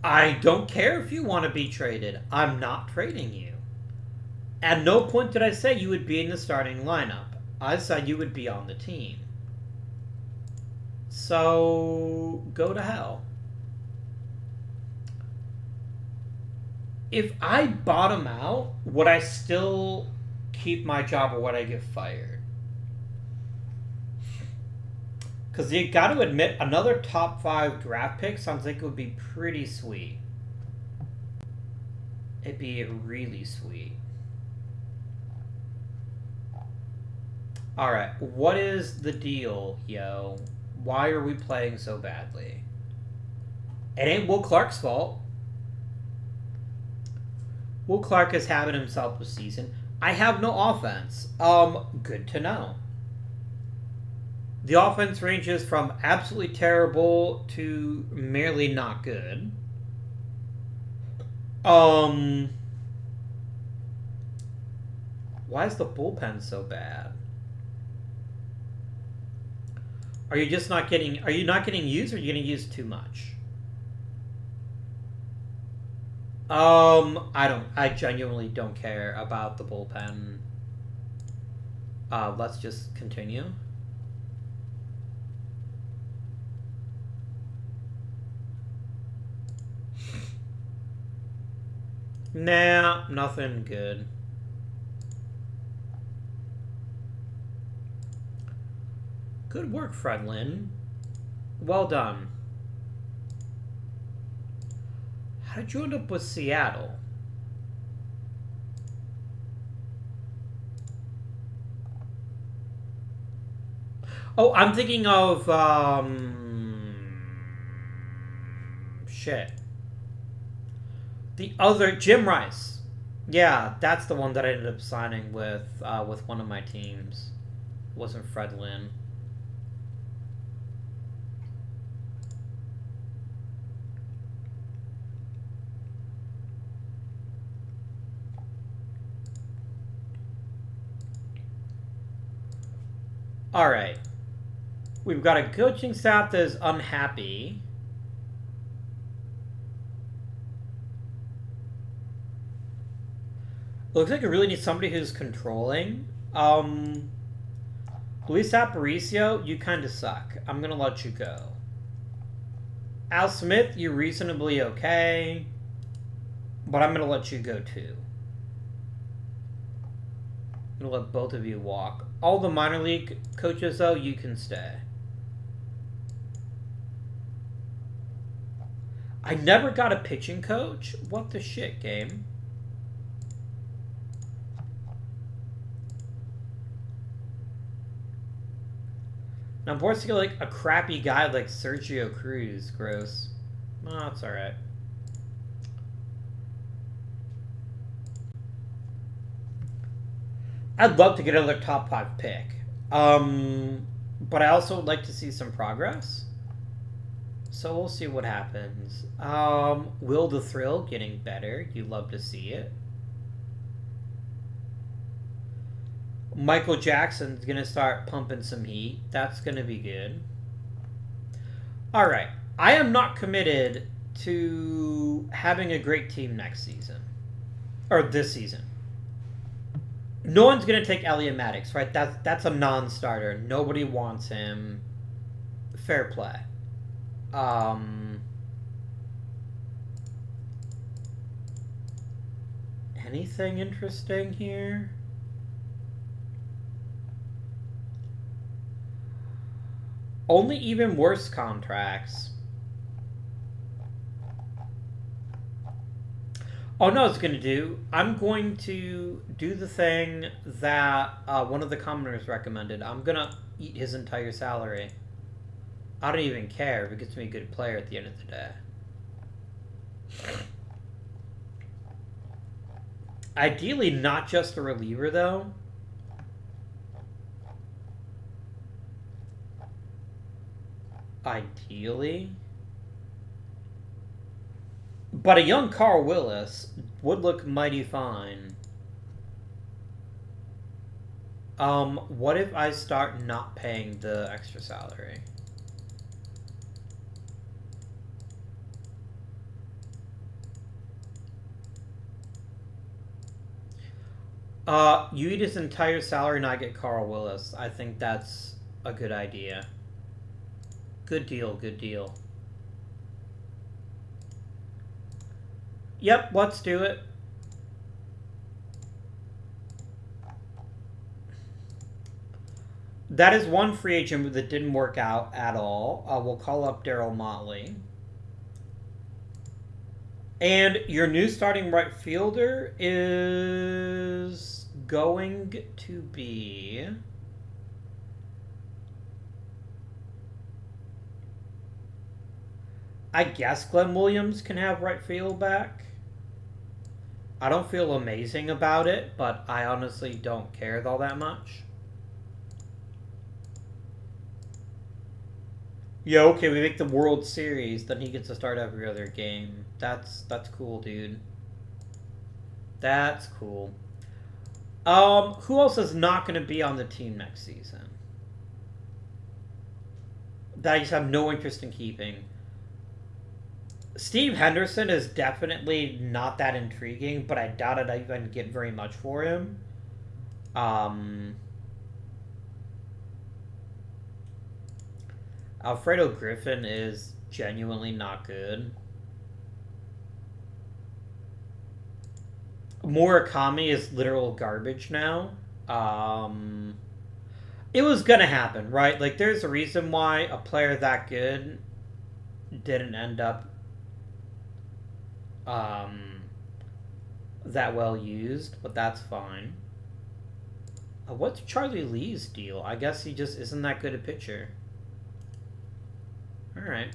I don't care if you want to be traded. I'm not trading you. At no point did I say you would be in the starting lineup. I said you would be on the team. So, go to hell. If I bottom out, would I still keep my job or would I get fired? Because you got to admit, another top 5 draft pick sounds like it would be pretty sweet. It'd be really sweet. Alright, what is the deal, yo? Why are we playing so badly? It ain't Will Clark's fault. Will Clark is having himself a season. I have no offense. Good to know. The offense ranges from absolutely terrible to merely not good. Why is the bullpen so bad? Are you just not getting... Are you not getting used or are you getting used too much? I genuinely don't care about the bullpen. Let's just continue. Nah, nothing good. Good work, Fredlin. Well done. How did you end up with Seattle? Oh, I'm thinking of, shit. The other, Jim Rice. Yeah, that's the one that I ended up signing with one of my teams. It wasn't Fredlin. Alright. We've got a coaching staff that is unhappy. Looks like it really needs somebody who's controlling. Luis Aparicio, you kind of suck. I'm going to let you go. Al Smith, you're reasonably okay. But I'm going to let you go too. I'm going to let both of you walk. All the minor league coaches, though, you can stay. I never got a pitching coach? What the shit, game? Now, I'm forced to get, like, a crappy guy like Sergio Cruz. Gross. Oh, it's alright. I'd love to get another top 5 pick. But I also would like to see some progress. So we'll see what happens. Will the Thrill getting better. You love to see it. Michael Jackson's going to start pumping some heat. That's going to be good. Alright. I am not committed to having a great team next season. Or this season. No one's going to take Elliot Maddox, right? That's a non-starter. Nobody wants him. Fair play. Anything interesting here? Only even worse contracts. Oh, no, it's going to do. I'm going to do the thing that one of the commoners recommended. I'm going to eat his entire salary. I don't even care if it gets me a good player at the end of the day. Ideally, not just a reliever, though. Ideally. But a young Carl Willis would look mighty fine. What if I start not paying the extra salary? You eat his entire salary and I get Carl Willis. I think that's a good idea. Good deal, good deal. Yep, let's do it. That is one free agent that didn't work out at all. We'll call up Daryl Motley. And your new starting right fielder is going to be... I guess Glenn Williams can have right field back. I don't feel amazing about it, but I honestly don't care all that much. Yeah, okay, we make the World Series, then he gets to start every other game. That's cool, dude. That's cool. Who else is not going to be on the team next season? That I just have no interest in keeping. Steve Henderson is definitely not that intriguing, but I doubt I'd even get very much for him. Alfredo Griffin is genuinely not good. Murakami is literal garbage now. It was gonna happen, right? Like, there's a reason why a player that good didn't end up that well used, but that's fine. What's Charlie Lee's deal? I guess he just isn't that good a pitcher. Alright.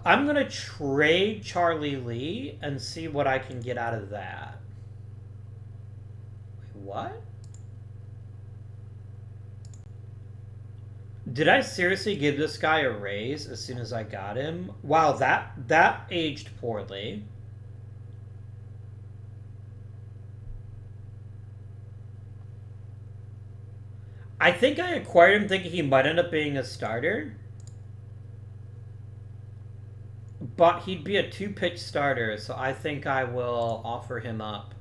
I'm going to trade Charlie Lee and see what I can get out of that. Wait, what? Did I seriously give this guy a raise as soon as I got him? Wow, that aged poorly. I think I acquired him thinking he might end up being a starter. But he'd be a 2-pitch starter, so I think I will offer him up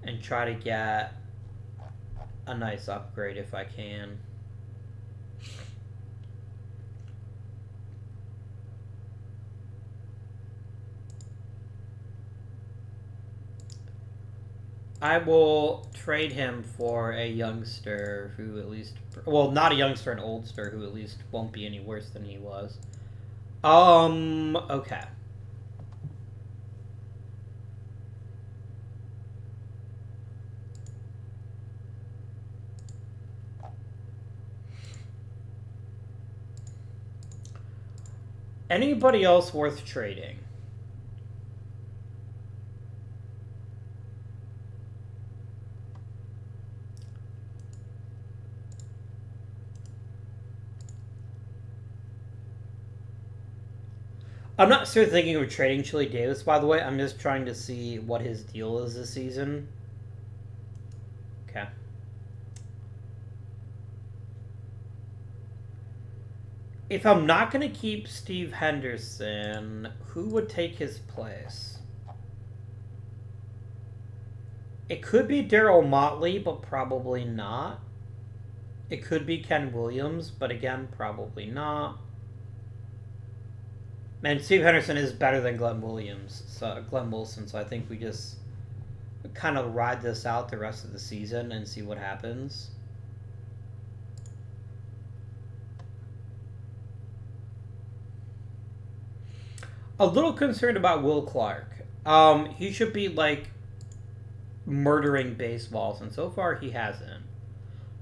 and try to get a nice upgrade if I can. I will trade him for a youngster who at least... Well, not a youngster, an oldster who at least won't be any worse than he was. Okay. Anybody else worth trading? I'm not sure thinking of trading Chili Davis, by the way. I'm just trying to see what his deal is this season. Okay. If I'm not going to keep Steve Henderson, who would take his place? It could be Daryl Motley, but probably not. It could be Ken Williams, but again, probably not. And Steve Henderson is better than Glenn Williams, Glenn Wilson, so I think we just kind of ride this out the rest of the season and see what happens. A little concerned about Will Clark. He should be, like, murdering baseballs, and so far he hasn't.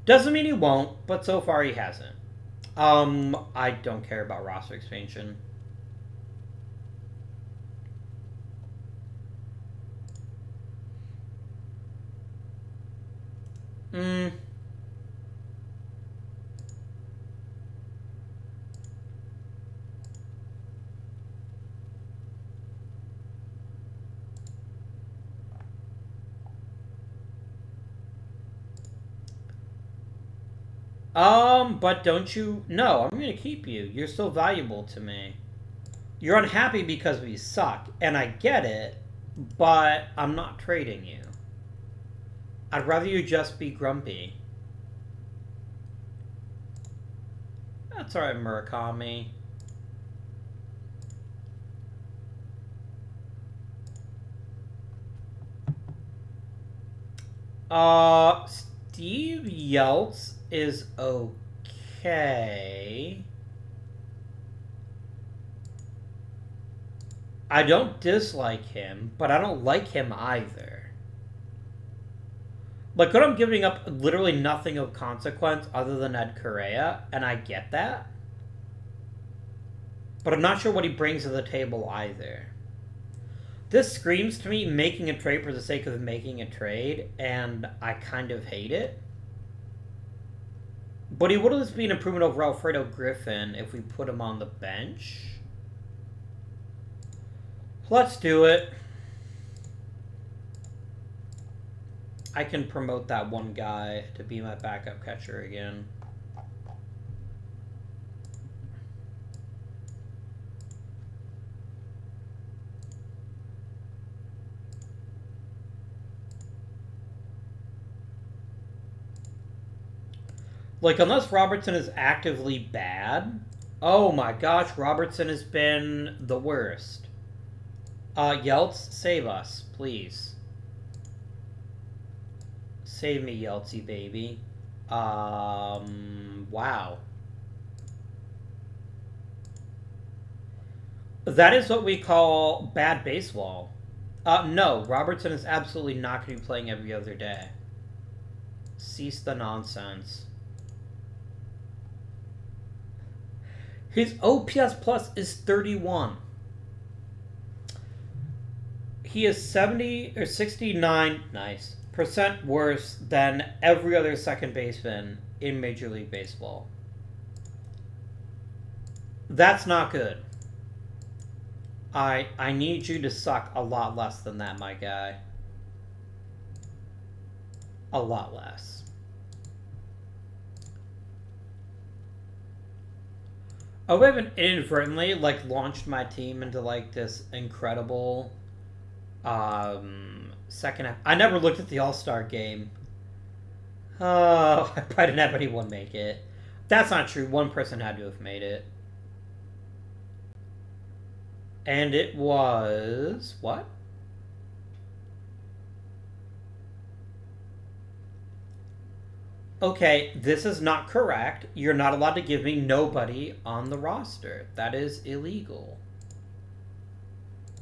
Doesn't mean he won't, but so far he hasn't. I don't care about roster expansion. But don't you... No, I'm going to keep you. You're still valuable to me. You're unhappy because we suck, and I get it, but I'm not trading you. I'd rather you just be grumpy. That's alright, Murakami. Steve Yeltsin is okay. I don't dislike him, but I don't like him either. Like, what I'm giving up literally nothing of consequence other than Ed Correa, and I get that. But I'm not sure what he brings to the table either. This screams to me making a trade for the sake of making a trade, and I kind of hate it. But he would at least be an improvement over Alfredo Griffin if we put him on the bench. Let's do it. I can promote that one guy to be my backup catcher again. Like, unless Robertson is actively bad... Oh my gosh, Robertson has been the worst. Yeltsin, save us, please. Save me, Yeltsin, baby. Wow. That is what we call bad baseball. No, Robertson is absolutely not going to be playing every other day. Cease the nonsense. His OPS plus is 31. He is 70 or 69 percent worse than every other second baseman in Major League Baseball. That's not good. I need you to suck a lot less than that, my guy. A lot less. Oh, I haven't inadvertently, like, launched my team into, like, this incredible, second half. I never looked at the All-Star game. Oh, I probably didn't have anyone make it. That's not true. One person had to have made it. And it was... what? Okay, this is not correct. You're not allowed to give me nobody on the roster. That is illegal.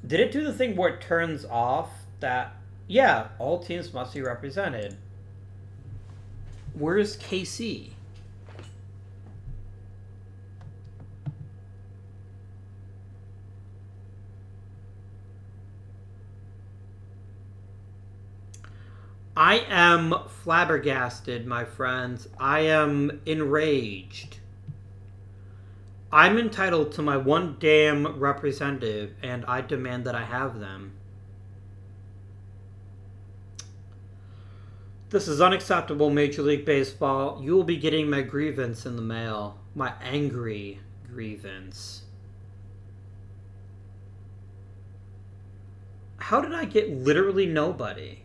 Did it do the thing where it turns off that... Yeah, all teams must be represented. Where's KC? I am flabbergasted, my friends. I am enraged. I'm entitled to my one damn representative, and I demand that I have them. This is unacceptable, Major League Baseball. You will be getting my grievance in the mail. My angry grievance. How did I get literally nobody?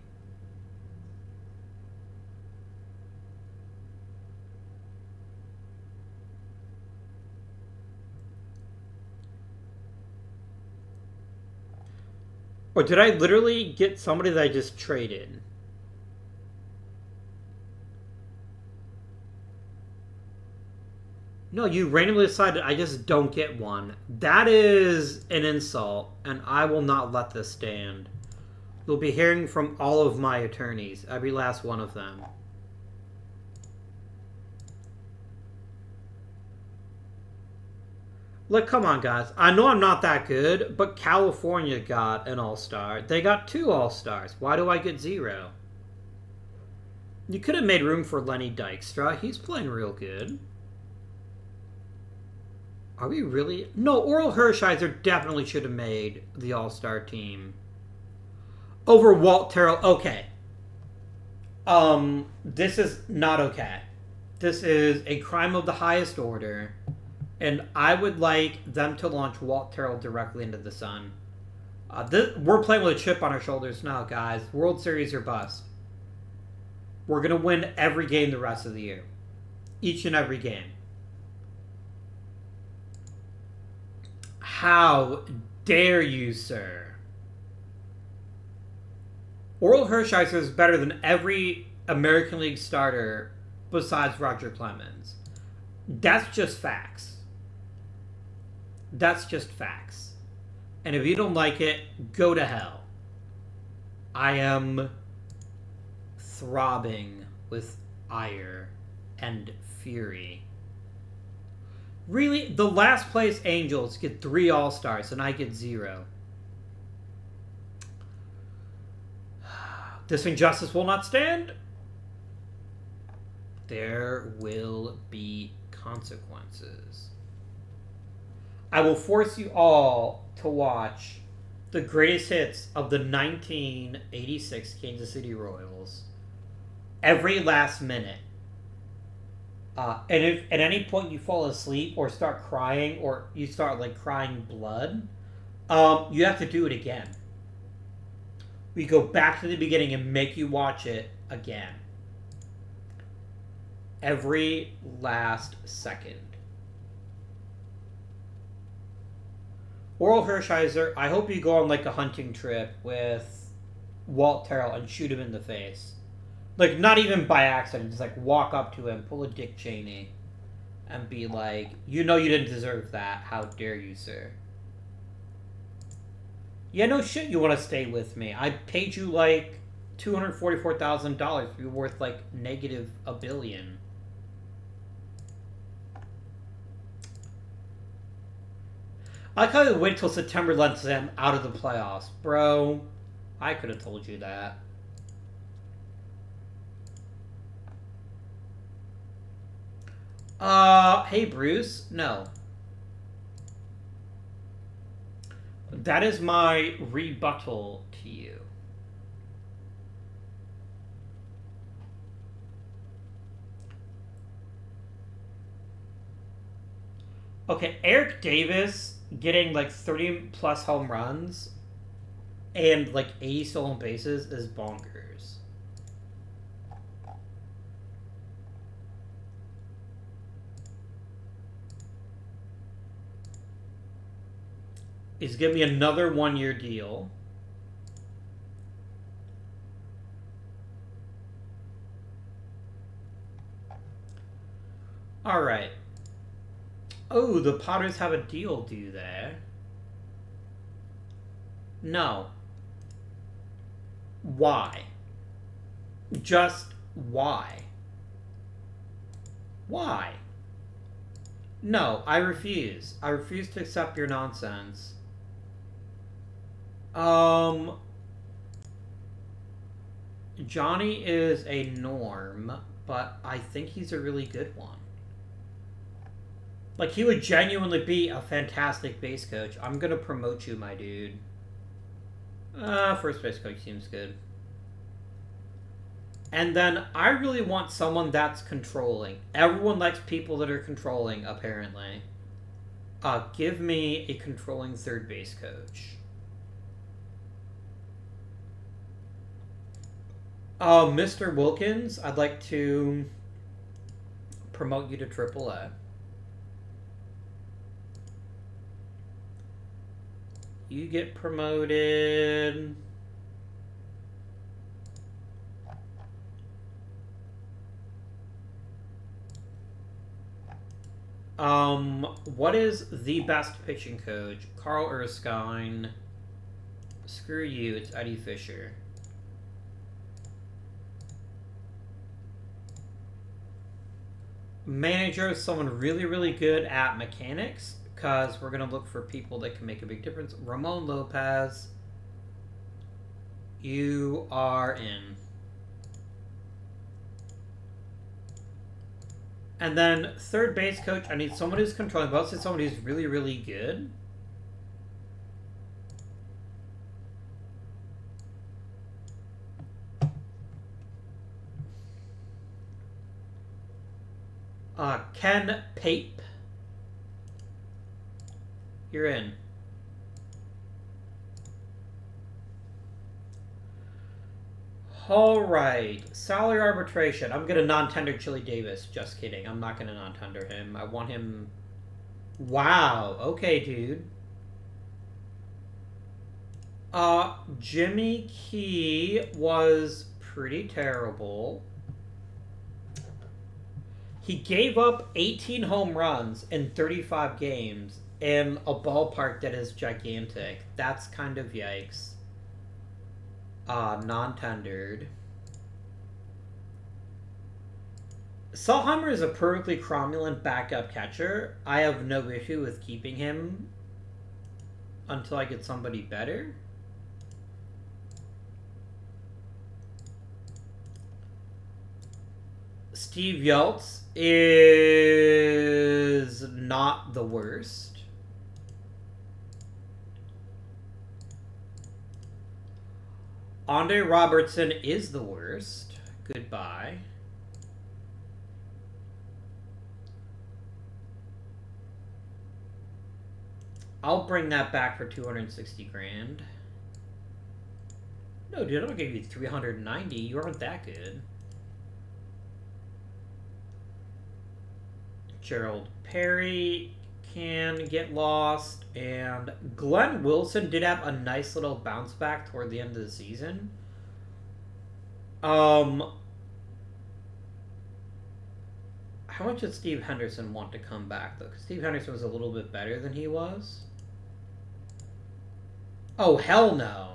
Or did I literally get somebody that I just traded? No, you randomly decided I just don't get one. That is an insult, and I will not let this stand. You'll be hearing from all of my attorneys, every last one of them. Look, come on, guys. I know I'm not that good, but California got an all-star. They got 2 all-stars. Why do I get 0? You could have made room for Lenny Dykstra. He's playing real good. Are we really? No, Oral Hershiser definitely should have made the all-star team. Over Walt Terrell. Okay. This is not okay. This is a crime of the highest order. And I would like them to launch Walt Terrell directly into the sun. We're playing with a chip on our shoulders now, guys. World Series or bust. We're going to win every game the rest of the year. Each and every game. How dare you, sir? Oral Hershiser is better than every American League starter besides Roger Clemens. That's just facts. That's just facts. And if you don't like it, go to hell. I am throbbing with ire and fury. Really? The last place Angels get 3 All-Stars and I get 0. This injustice will not stand. There will be consequences. I will force you all to watch the greatest hits of the 1986 Kansas City Royals every last minute. And if at any point you fall asleep or start crying or you start like crying blood, you have to do it again. We go back to the beginning and make you watch it again. Every last second. Oral Hershiser, I hope you go on like a hunting trip with Walt Terrell and shoot him in the face. Like, not even by accident. Just like walk up to him, pull a Dick Cheney, and be like, you know you didn't deserve that. How dare you, sir? Yeah, no shit you want to stay with me. I paid you like $244,000. You're worth like negative $1 billion. I like how they wait till September lets them out of the playoffs. Bro, I could have told you that. Hey Bruce, no. That is my rebuttal to you. Okay, Eric Davis getting like 30 plus home runs and like 80 stolen bases is bonkers. He's giving me another 1-year deal. All right. Oh, the Potters have a deal, do they? No. Why? Just why? Why? No, I refuse. I refuse to accept your nonsense. Johnny is a norm, but I think he's a really good one. Like, he would genuinely be a fantastic base coach. I'm gonna promote you, my dude. First base coach seems good. And then I really want someone that's controlling. Everyone likes people that are controlling, apparently. Give me a controlling third base coach. Mr. Wilkins, I'd like to promote you to AAA. You get promoted. What is the best pitching coach? Carl Erskine, Screw you, it's Eddie Fisher. Manager is someone really, really good at mechanics, because we're going to look for people that can make a big difference. Ramon Lopez, you are in. And then third base coach, I need someone who's controlling, but also someone who's really, really good. Ken Pape. You're in. All right. Salary arbitration. I'm going to non-tender Chili Davis. Just kidding. I'm not going to non-tender him. I want him... Wow. Okay, dude. Jimmy Key was pretty terrible. He gave up 18 home runs in 35 games in a ballpark that is gigantic. That's kind of yikes. Non-tendered. Selheimer is a perfectly cromulent backup catcher. I have no issue with keeping him until I get somebody better. Steve Yeltz is not the worst. Andre Robertson is the worst. Goodbye. I'll bring that back for 260 grand. No, dude, I'll give you 390. You aren't that good. Gerald Perry can get lost, and Glenn Wilson did have a nice little bounce back toward the end of the season. How much did Steve Henderson want to come back, though? Because Steve Henderson was a little bit better than he was. Oh, hell no.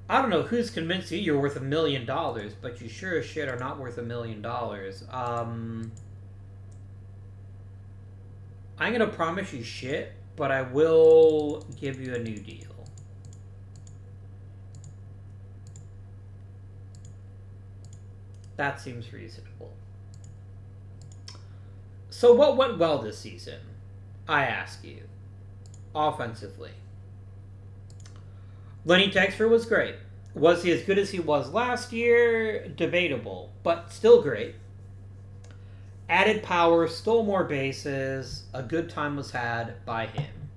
I don't know who's convinced you you're worth $1 million, but you sure as shit are not worth $1 million. I'm going to promise you shit, but I will give you a new deal. That seems reasonable. So what went well this season? I ask you. Offensively. Lenny Texfer was great. Was he as good as he was last year? Debatable, but still great. Added power, stole more bases. A good time was had by him.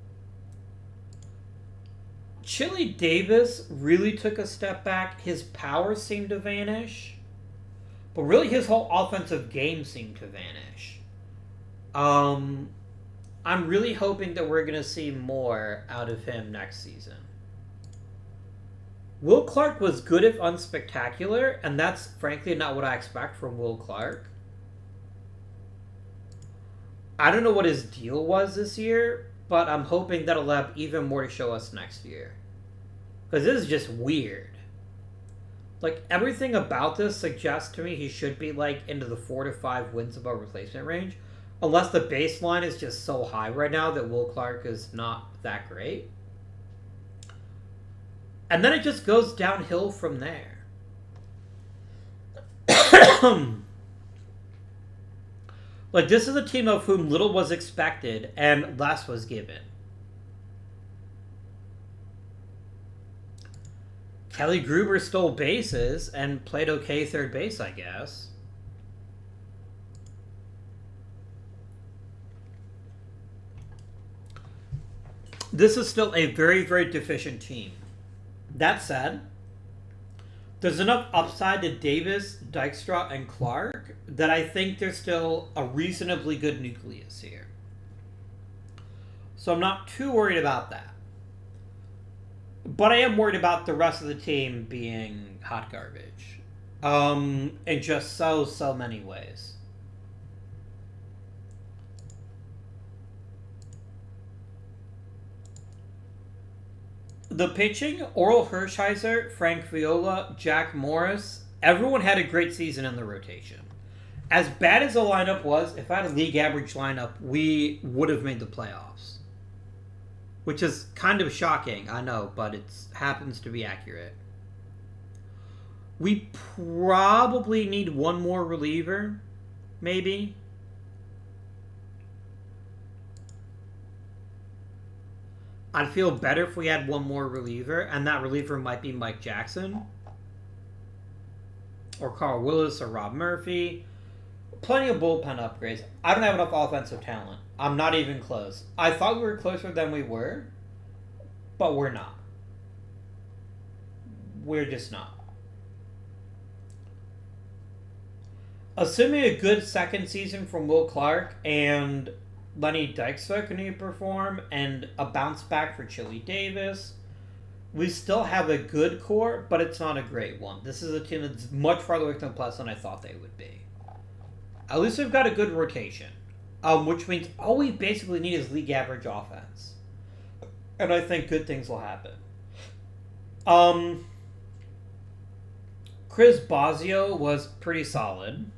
Chili Davis really took a step back. His power seemed to vanish. But really his whole offensive game seemed to vanish. I'm really hoping that we're going to see more out of him next season. Will Clark was good if unspectacular, and that's frankly not what I expect from Will Clark. I don't know what his deal was this year, but I'm hoping that he'll have even more to show us next year. Because this is just weird. Like, everything about this suggests to me he should be, like, into the 4 to 5 wins above replacement range. Unless the baseline is just so high right now that Will Clark is not that great. And then it just goes downhill from there. Like, this is a team of whom little was expected and less was given. Kelly Gruber stole bases and played okay third base, I guess. This is still a very, very deficient team. That said, there's enough upside to Davis, Dykstra, and Clark that I think there's still a reasonably good nucleus here. So I'm not too worried about that. But I am worried about the rest of the team being hot garbage. In just so many ways. The pitching, Oral Hershiser, Frank Viola, Jack Morris, everyone had a great season in the rotation. As bad as the lineup was, if I had a league average lineup, we would have made the playoffs. Which is kind of shocking, I know, but it happens to be accurate. We probably need one more reliever, maybe. I'd feel better if we had one more reliever, and that reliever might be Mike Jackson, or Carl Willis, or Rob Murphy. Plenty of bullpen upgrades. I don't have enough offensive talent. I'm not even close. I thought we were closer than we were, but we're not. We're just not. Assuming a good second season from Will Clark and Lenny Dykstra can perform, and a bounce back for Chili Davis, we still have a good core, but it's not a great one. This is a team that's much farther away from the playoffs than I thought they would be. At least we've got a good rotation, which means all we basically need is league average offense. And I think good things will happen. Chris Bosio was pretty solid.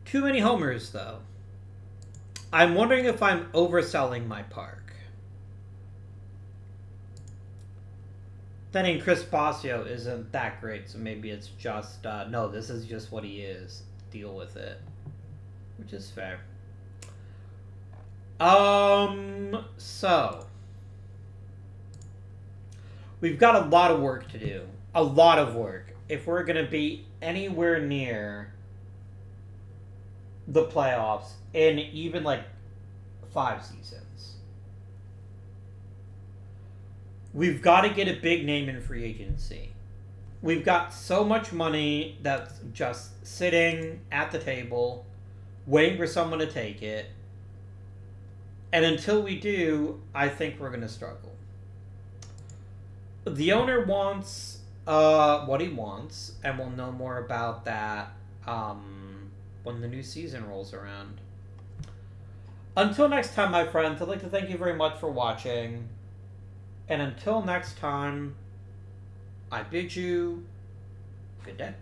Too many homers, though. I'm wondering if I'm overselling my park. Then again, Chris Bosio isn't that great, so maybe it's just, no, this is just what he is. Deal with it. Which is fair. So. We've got a lot of work to do. A lot of work. If we're going to be anywhere near the playoffs in even, 5 seasons. We've got to get a big name in free agency. We've got so much money that's just sitting at the table, waiting for someone to take it. And until we do, I think we're going to struggle. The owner wants what he wants, and we'll know more about that when the new season rolls around. Until next time, my friends, I'd like to thank you very much for watching. And until next time, I bid you good day.